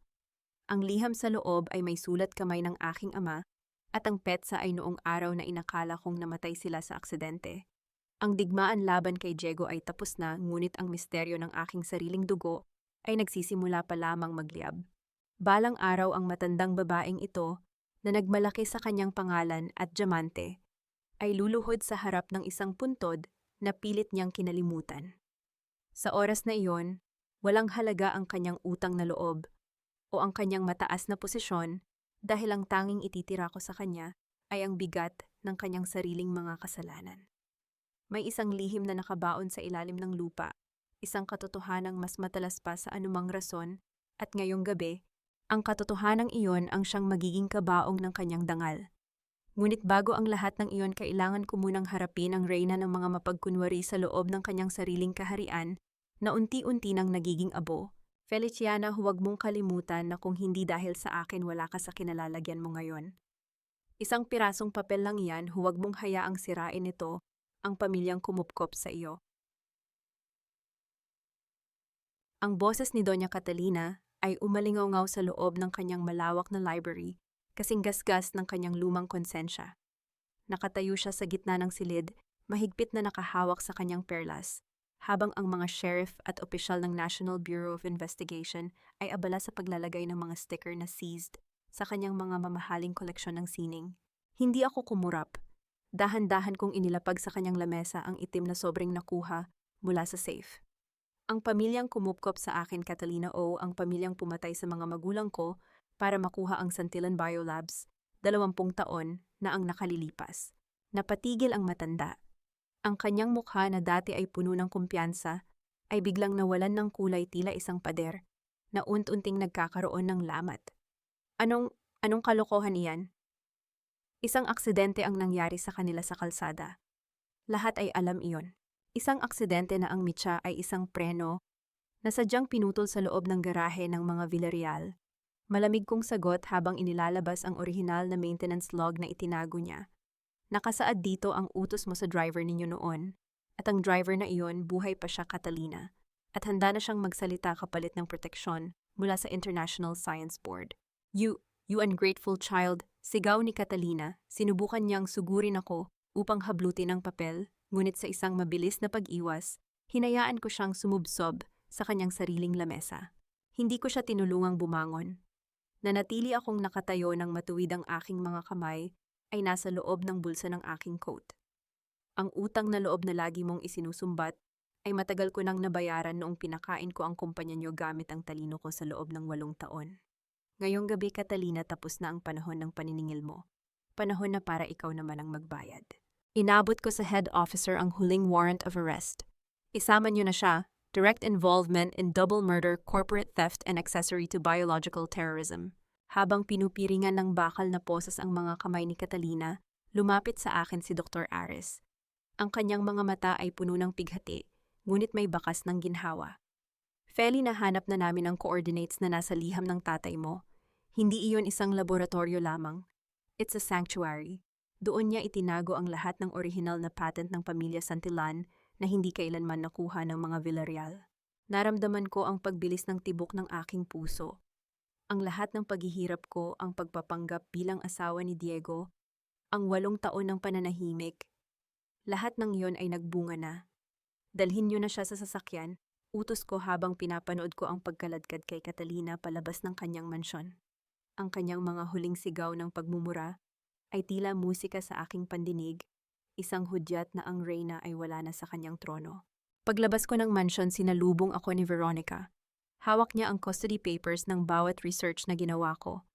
Ang liham sa loob ay may sulat kamay ng aking ama, at ang petsa ay noong araw na inakala kong namatay sila sa aksidente. Ang digmaan laban kay Diego ay tapos na, ngunit ang misteryo ng aking sariling dugo ay nagsisimula pa lamang magliyab. Balang araw ang matandang babaeng ito na nagmalaki sa kanyang pangalan at diamante ay luluhod sa harap ng isang puntod na pilit niyang kinalimutan. Sa oras na iyon, walang halaga ang kanyang utang na loob o ang kanyang mataas na posisyon, dahil ang tanging ititira ko sa kanya ay ang bigat ng kanyang sariling mga kasalanan. May isang lihim na nakabaon sa ilalim ng lupa, isang katotohanang mas matalas pa sa anumang rason, at ngayong gabi, ang katotohanang iyon ang siyang magiging kabaong ng kanyang dangal. Ngunit bago ang lahat ng iyon, kailangan ko munang harapin ang reyna ng mga mapagkunwari sa loob ng kanyang sariling kaharian na unti-unti nang nagiging abo. Feliciana, huwag mong kalimutan na kung hindi dahil sa akin, wala ka sa kinalalagyan mo ngayon. Isang pirasong papel lang yan, huwag mong hayaang sirain ito ang pamilyang kumupkop sa iyo. Ang boses ni Doña Catalina ay umalingaw-ngaw sa loob ng kanyang malawak na library, kasing gasgas ng kanyang lumang konsensya. Nakatayo siya sa gitna ng silid, mahigpit na nakahawak sa kanyang perlas, habang ang mga sheriff at opisyal ng National Bureau of Investigation ay abala sa paglalagay ng mga sticker na seized sa kanyang mga mamahaling koleksyon ng sining. Hindi ako kumurap. Dahan-dahan kong inilapag sa kanyang lamesa ang itim na sobrang nakuha mula sa safe. Ang pamilyang kumupkop sa akin, Catalina O, ang pamilyang pumatay sa mga magulang ko para makuha ang Santillan Biolabs, 20 taon na ang nakalilipas. Napatigil ang matanda. Ang kanyang mukha na dati ay puno ng kumpiyansa ay biglang nawalan ng kulay, tila isang pader na unti-unting nagkakaroon ng lamat. Anong kalokohan iyan? Isang aksidente ang nangyari sa kanila sa kalsada. Lahat ay alam iyon. Isang aksidente na ang mitya ay isang preno na sadyang pinutol sa loob ng garahe ng mga Villarreal. Malamig kong sagot habang inilalabas ang orihinal na maintenance log na itinago niya. Nakasaad dito ang utos mo sa driver ninyo noon, at ang driver na iyon buhay pa siya, Catalina, at handa na siyang magsalita kapalit ng proteksyon mula sa International Science Board. You ungrateful child, sigaw ni Catalina. Sinubukan niyang sugurin ako upang hablutin ang papel, ngunit sa isang mabilis na pag-iwas, hinayaan ko siyang sumubsob sa kanyang sariling lamesa. Hindi ko siya tinulungang bumangon. Nanatili akong nakatayo ng matuwid, ang aking mga kamay ay nasa loob ng bulsa ng aking coat. Ang utang na loob na lagi mong isinusumbat ay matagal ko nang nabayaran noong pinakain ko ang kumpanya niyo gamit ang talino ko sa loob ng 8 taon. Ngayong gabi, Catalina, tapos na ang panahon ng paniningil mo. Panahon na para ikaw naman ang magbayad. Inabot ko sa head officer ang huling warrant of arrest. Isama niyo na siya, direct involvement in double murder, corporate theft, and accessory to biological terrorism. Habang pinupiringan ng bakal na posas ang mga kamay ni Catalina, lumapit sa akin si Dr. Ares. Ang kanyang mga mata ay puno ng pighati, ngunit may bakas ng ginhawa. Feli, nahanap na namin ang coordinates na nasa liham ng tatay mo. Hindi iyon isang laboratorio lamang. It's a sanctuary. Doon niya itinago ang lahat ng orihinal na patent ng pamilya Santillan na hindi kailanman nakuha ng mga Villarreal. Naramdaman ko ang pagbilis ng tibok ng aking puso. Ang lahat ng paghihirap ko, ang pagpapanggap bilang asawa ni Diego, ang 8 taon ng pananahimik, lahat ng iyon ay nagbunga na. Dalhin niyo na siya sa sasakyan, utos ko habang pinapanood ko ang pagkaladkad kay Catalina palabas ng kanyang mansyon. Ang kanyang mga huling sigaw ng pagmumura ay tila musika sa aking pandinig, isang hudyat na ang reyna ay wala na sa kanyang trono. Paglabas ko ng mansyon, sinalubong ako ni Veronica. Hawak niya ang custody papers ng bawat research na ginawa ko.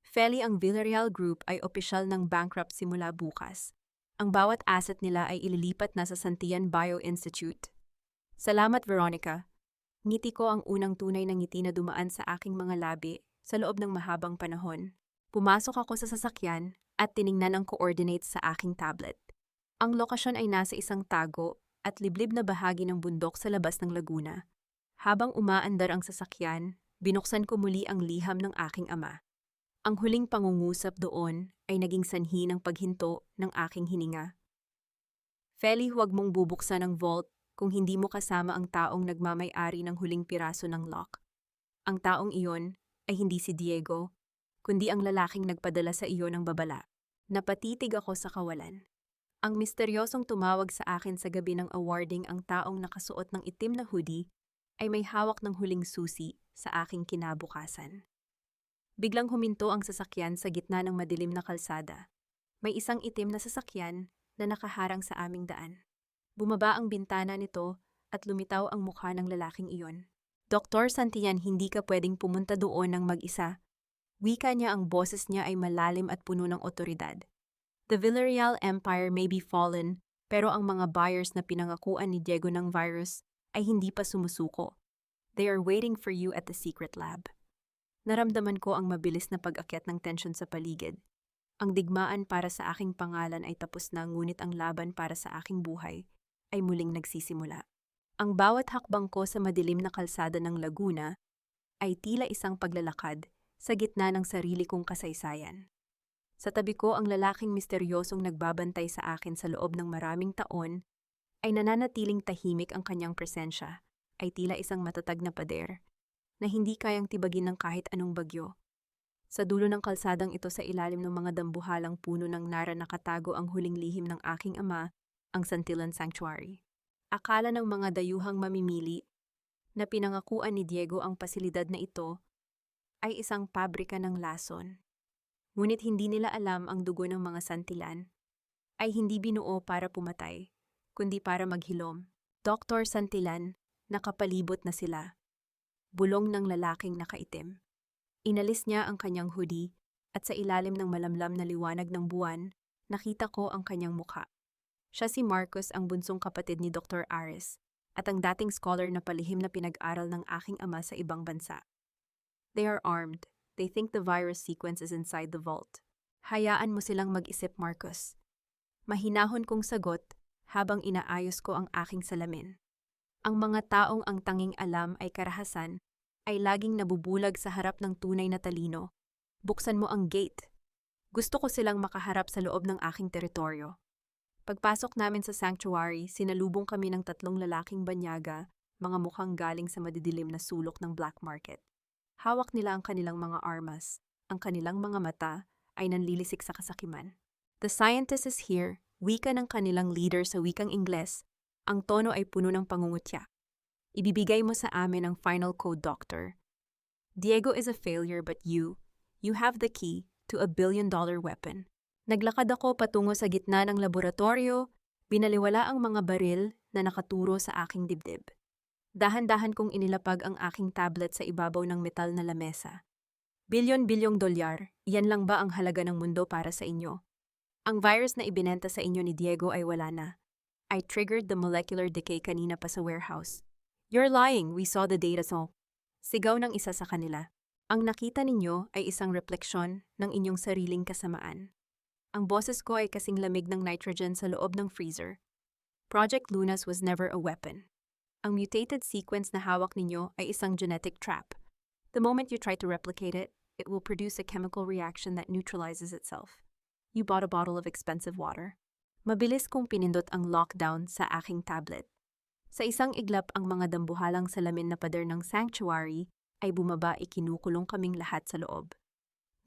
Feli, ang Villarreal Group ay opisyal ng bankrupt simula bukas. Ang bawat asset nila ay ililipat na sa Santillan Bio Institute. Salamat, Veronica. Ngiti ko, ang unang tunay na ngiti na dumaan sa aking mga labi sa loob ng mahabang panahon. Pumasok ako sa sasakyan at tiningnan ang coordinates sa aking tablet. Ang lokasyon ay nasa isang tago at liblib na bahagi ng bundok sa labas ng Laguna. Habang umaandar ang sasakyan, binuksan ko muli ang liham ng aking ama. Ang huling pangungusap doon ay naging sanhi ng paghinto ng aking hininga. Feli, huwag mong bubuksan ang vault kung hindi mo kasama ang taong nagmamay-ari ng huling piraso ng lock. Ang taong iyon ay hindi si Diego, kundi ang lalaking nagpadala sa iyo ng babala. Napatitig ako sa kawalan. Ang misteryosong tumawag sa akin sa gabi ng awarding, ang taong nakasuot ng itim na hoodie, ay may hawak ng huling susi sa aking kinabukasan. Biglang huminto ang sasakyan sa gitna ng madilim na kalsada. May isang itim na sasakyan na nakaharang sa aming daan. Bumaba ang bintana nito at lumitaw ang mukha ng lalaking iyon. Dr. Santillan, hindi ka pwedeng pumunta doon ng mag-isa. Wika niya, ang boses niya ay malalim at puno ng otoridad. The Villarreal Empire may be fallen, pero ang mga buyers na pinangakuan ni Diego ng virus ay hindi pa sumusuko. They are waiting for you at the secret lab. Naramdaman ko ang mabilis na pag-akyat ng tensyon sa paligid. Ang digmaan para sa aking pangalan ay tapos na, ngunit ang laban para sa aking buhay ay muling nagsisimula. Ang bawat hakbang ko sa madilim na kalsada ng Laguna ay tila isang paglalakad sa gitna ng sarili kong kasaysayan. Sa tabi ko, ang lalaking misteryosong nagbabantay sa akin sa loob ng maraming taon ay nananatiling tahimik. Ang kanyang presensya ay tila isang matatag na pader na hindi kayang tibagin ng kahit anong bagyo. Sa dulo ng kalsadang ito, sa ilalim ng mga dambuhalang puno ng nara, nakatago ang huling lihim ng aking ama, ang Santillan Sanctuary. Akala ng mga dayuhang mamimili na pinangakuan ni Diego ang pasilidad na ito ay isang pabrika ng lason. Ngunit hindi nila alam ang dugo ng mga santilan ay hindi binuo para pumatay, kundi para maghilom. Dr. Santilan, nakapalibot na sila. Bulong ng lalaking nakaitim. Inalis niya ang kanyang hoodie at sa ilalim ng malamlam na liwanag ng buwan, nakita ko ang kanyang mukha. Siya si Marcus, ang bunsong kapatid ni Dr. Ares at ang dating scholar na palihim na pinag-aral ng aking ama sa ibang bansa. They are armed. They think the virus sequence is inside the vault. Hayaan mo silang mag-isip, Marcus. Mahinahon kong sagot habang inaayos ko ang aking salamin. Ang mga taong ang tanging alam ay karahasan ay laging nabubulag sa harap ng tunay na talino. Buksan mo ang gate. Gusto ko silang makaharap sa loob ng aking teritoryo. Pagpasok namin sa sanctuary, sinalubong kami ng 3 lalaking banyaga, mga mukhang galing sa madidilim na sulok ng black market. Hawak nila ang kanilang mga armas. Ang kanilang mga mata ay nanlilisik sa kasakiman. The scientist is here, wika ng kanilang leader sa wikang Ingles. Ang tono ay puno ng pangungutya. Ibibigay mo sa amin ang final code, Doctor. Diego is a failure, but you have the key to $1 billion weapon. Naglakad ako patungo sa gitna ng laboratorio, binaliwala ang mga baril na nakaturo sa aking dibdib. Dahan-dahan kong inilapag ang aking tablet sa ibabaw ng metal na lamesa. Bilyon-bilyong dolyar, iyan lang ba ang halaga ng mundo para sa inyo? Ang virus na ibinenta sa inyo ni Diego ay wala na. I triggered the molecular decay kanina pa sa warehouse. You're lying, we saw the data so. Sigaw ng isa sa kanila. Ang nakita ninyo ay isang refleksyon ng inyong sariling kasamaan. Ang boses ko ay kasing lamig ng nitrogen sa loob ng freezer. Project Lunas was never a weapon. Ang mutated sequence na hawak ninyo ay isang genetic trap. The moment you try to replicate it, it will produce a chemical reaction that neutralizes itself. You bought a bottle of expensive water. Mabilis kong pinindot ang lockdown sa aking tablet. Sa isang iglap, ang mga dambuhalang salamin na pader ng sanctuary ay bumaba, ikinukulong kaming lahat sa loob.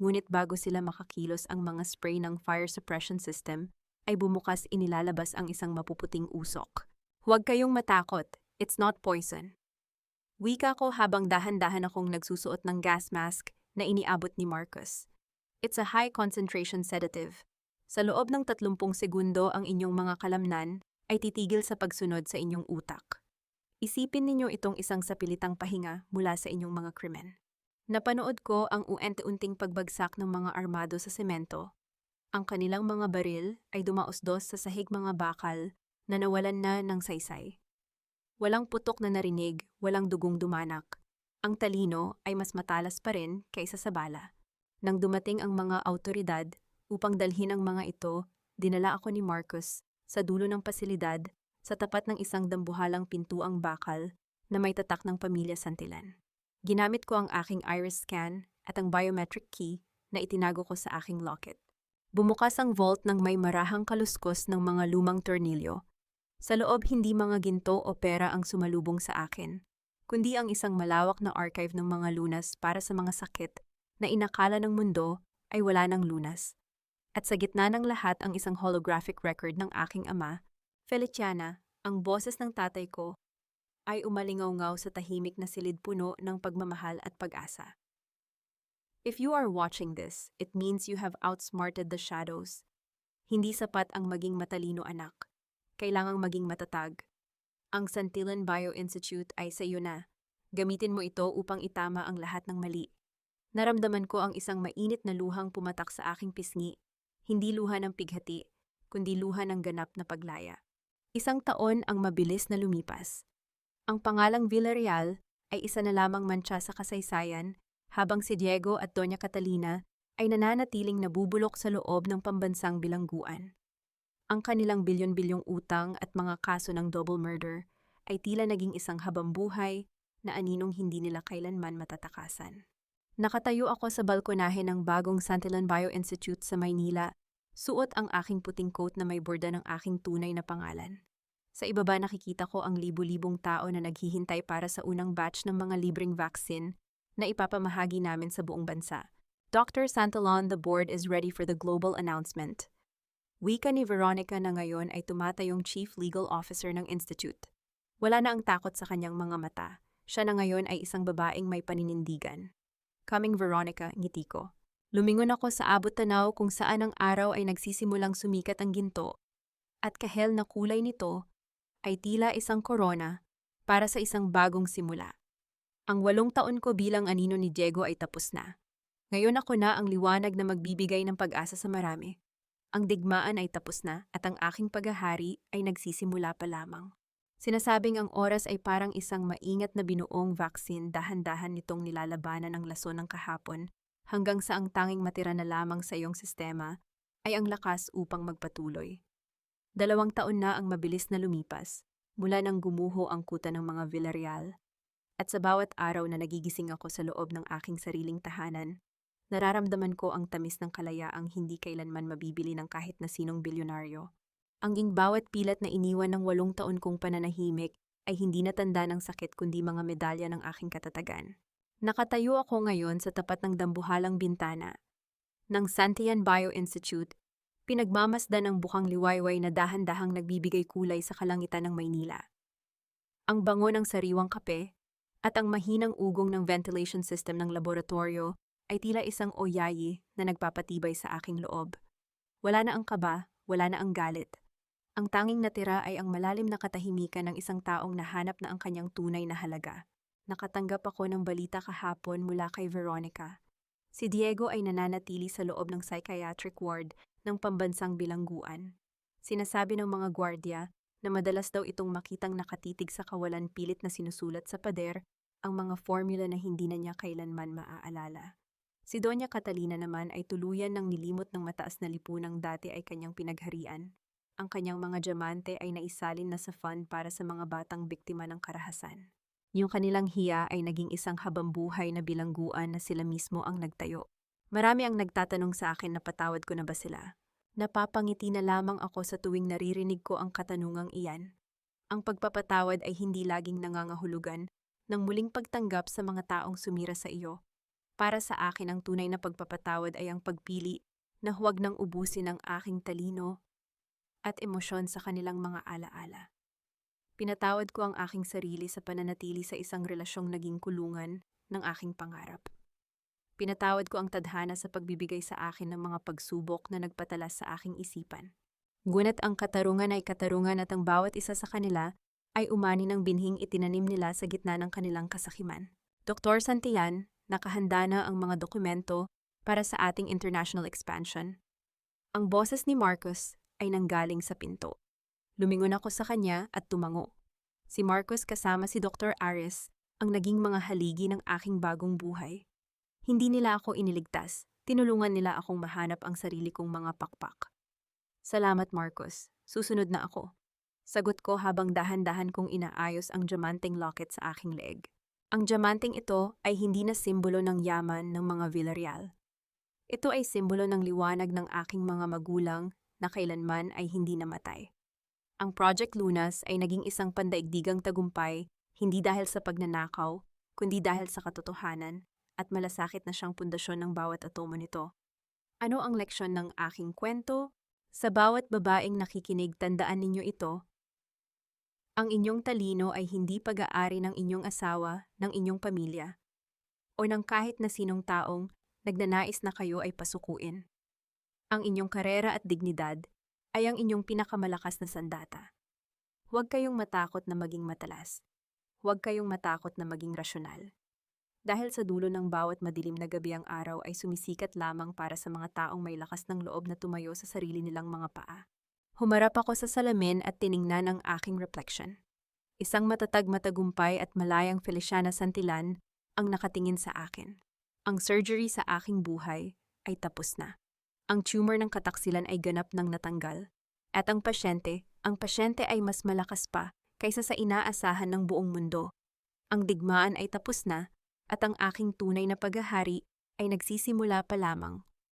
Ngunit bago sila makakilos, ang mga spray ng fire suppression system ay bumukas, inilalabas ang isang mapuputing usok. Huwag kayong matakot, it's not poison. Wika ko habang dahan-dahan akong nagsusuot ng gas mask na iniabot ni Marcus. It's a high-concentration sedative. Sa loob ng 30 segundo, ang inyong mga kalamnan ay titigil sa pagsunod sa inyong utak. Isipin ninyo itong isang sapilitang pahinga mula sa inyong mga krimen. Napanood ko ang unti-unting pagbagsak ng mga armado sa semento. Ang kanilang mga baril ay dumausdos sa sahig, mga bakal na nawalan na ng saysay. Walang putok na narinig, walang dugong dumanak. Ang talino ay mas matalas pa rin kaysa sa bala. Nang dumating ang mga awtoridad upang dalhin ang mga ito, dinala ako ni Marcus sa dulo ng pasilidad sa tapat ng isang dambuhalang pintuang bakal na may tatak ng pamilya Santilan. Ginamit ko ang aking iris scan at ang biometric key na itinago ko sa aking locket. Bumukas ang vault ng may marahang kaluskos ng mga lumang tornilyo. Sa loob, hindi mga ginto o pera ang sumalubong sa akin, kundi ang isang malawak na archive ng mga lunas para sa mga sakit na inakala ng mundo ay wala ng lunas. At sa gitna ng lahat, ang isang holographic record ng aking ama, Feliciana, ang boses ng tatay ko, ay umalingaw-ngaw sa tahimik na silid, puno ng pagmamahal at pag-asa. If you are watching this, it means you have outsmarted the shadows. Hindi sapat ang maging matalino, anak. Kailangang maging matatag. Ang Santillan Bio-Institute ay sa iyo na. Gamitin mo ito upang itama ang lahat ng mali. Naramdaman ko ang isang mainit na luhang pumatak sa aking pisngi. Hindi luha ng pighati, kundi luha ng ganap na paglaya. 1 taon ang mabilis na lumipas. Ang pangalang Villarreal ay isa na lamang mantsa sa kasaysayan, habang si Diego at Doña Catalina ay nananatiling nabubulok sa loob ng pambansang bilangguan. Ang kanilang bilyon-bilyong utang at mga kaso ng double murder ay tila naging isang habambuhay na aninong hindi nila kailanman matatakasan. Nakatayo ako sa balkonahe ng bagong Santillan Bio-Institute sa Maynila, suot ang aking puting coat na may borda ng aking tunay na pangalan. Sa ibaba, nakikita ko ang libu-libong tao na naghihintay para sa unang batch ng mga libreng vaccine na ipapamahagi namin sa buong bansa. Dr. Santillan, the board is ready for the global announcement. Wika ni Veronica na ngayon ay tumatayong Chief Legal Officer ng Institute. Wala na ang takot sa kanyang mga mata. Siya na ngayon ay isang babaeng may paninindigan. Coming, Veronica, ngiti ko. Lumingon ako sa abot-tanaw kung saan ang araw ay nagsisimulang sumikat ang ginto, at kahel na kulay nito ay tila isang korona para sa isang bagong simula. Ang 8 taon ko bilang anino ni Diego ay tapos na. Ngayon ako na ang liwanag na magbibigay ng pag-asa sa marami. Ang digmaan ay tapos na at ang aking paghahari ay nagsisimula pa lamang. Sinasabing ang oras ay parang isang maingat na binuong vaccine, dahan-dahan nitong nilalabanan ang lason ng kahapon hanggang sa ang tanging matira na lamang sa iyong sistema ay ang lakas upang magpatuloy. 2 taon na ang mabilis na lumipas mula nang gumuho ang kuta ng mga Villarreal, at sa bawat araw na nagigising ako sa loob ng aking sariling tahanan, nararamdaman ko ang tamis ng kalayaang hindi kailanman mabibili ng kahit na sinong bilyonaryo. Ang bawat pilat na iniwan ng 8 taon kong pananahimik ay hindi natanda ng sakit kundi mga medalya ng aking katatagan. Nakatayo ako ngayon sa tapat ng dambuhalang bintana ng Santian Bio Institute, pinagmamasdan ang bukang liwayway na dahan-dahang nagbibigay kulay sa kalangitan ng Maynila. Ang bango ng sariwang kape at ang mahinang ugong ng ventilation system ng laboratorio ay tila isang oyayi na nagpapatibay sa aking loob. Wala na ang kaba, wala na ang galit. Ang tanging natira ay ang malalim na katahimikan ng isang taong nahanap na ang kanyang tunay na halaga. Nakatanggap ako ng balita kahapon mula kay Veronica. Si Diego ay nananatili sa loob ng psychiatric ward ng pambansang bilangguan. Sinasabi ng mga gwardya na madalas daw itong makitang nakatitig sa kawalan pilit na sinusulat sa pader ang mga formula na hindi na niya kailanman maaalala. Si Doña Catalina naman ay tuluyan ng nilimot ng mataas na lipunang dati ay kanyang pinagharian. Ang kanyang mga diamante ay naisalin na sa fund para sa mga batang biktima ng karahasan. Yung kanilang hiya ay naging isang habambuhay na bilangguan na sila mismo ang nagtayo. Marami ang nagtatanong sa akin na patawad ko na ba sila. Napapangiti na lamang ako sa tuwing naririnig ko ang katanungang iyan. Ang pagpapatawad ay hindi laging nangangahulugan ng muling pagtanggap sa mga taong sumira sa iyo. Para sa akin ang tunay na pagpapatawad ay ang pagpili na huwag nang ubusin ang aking talino at emosyon sa kanilang mga alaala. Pinatawad ko ang aking sarili sa pananatili sa isang relasyong naging kulungan ng aking pangarap. Pinatawad ko ang tadhana sa pagbibigay sa akin ng mga pagsubok na nagpatalas sa aking isipan. Ngunit ang katarungan ay katarungan at ang bawat isa sa kanila ay umani ng binhing itinanim nila sa gitna ng kanilang kasakiman. Dr. Santillan, nakahanda na ang mga dokumento para sa ating international expansion. Ang boses ni Marcos ay nanggaling sa pinto. Lumingon ako sa kanya at tumango. Si Marcos kasama si Dr. Ares ang naging mga haligi ng aking bagong buhay. Hindi nila ako iniligtas, tinulungan nila akong mahanap ang sarili kong mga pakpak. Salamat Marcos, susunod na ako. Sagot ko habang dahan-dahan kong inaayos ang diamanteng locket sa aking leeg. Ang diamanteng ito ay hindi na simbolo ng yaman ng mga Villarreal. Ito ay simbolo ng liwanag ng aking mga magulang na kailanman ay hindi namatay. Ang Project Lunas ay naging isang pandaigdigang tagumpay hindi dahil sa pagnanakaw, kundi dahil sa katotohanan at malasakit na siyang pundasyon ng bawat atomo nito. Ano ang leksyon ng aking kwento? Sa bawat babaeng nakikinig, tandaan ninyo ito. Ang inyong talino ay hindi pag-aari ng inyong asawa, ng inyong pamilya, o ng kahit na sinong taong nagnanais na kayo ay pasukuin. Ang inyong karera at dignidad ay ang inyong pinakamalakas na sandata. Huwag kayong matakot na maging matalas. Huwag kayong matakot na maging rasyonal. Dahil sa dulo ng bawat madilim na gabi ang araw ay sumisikat lamang para sa mga taong may lakas ng loob na tumayo sa sarili nilang mga paa. Humarap ako sa salamin at tiningnan ang aking reflection. Isang matatag, matagumpay at malayang Feliciana Santillan ang nakatingin sa akin. Ang surgery sa aking buhay ay tapos na. Ang tumor ng kataksilan ay ganap nang natanggal. At ang pasyente ay mas malakas pa kaysa sa inaasahan ng buong mundo. Ang digmaan ay tapos na at ang aking tunay na paghahari ay nagsisimula pa lamang.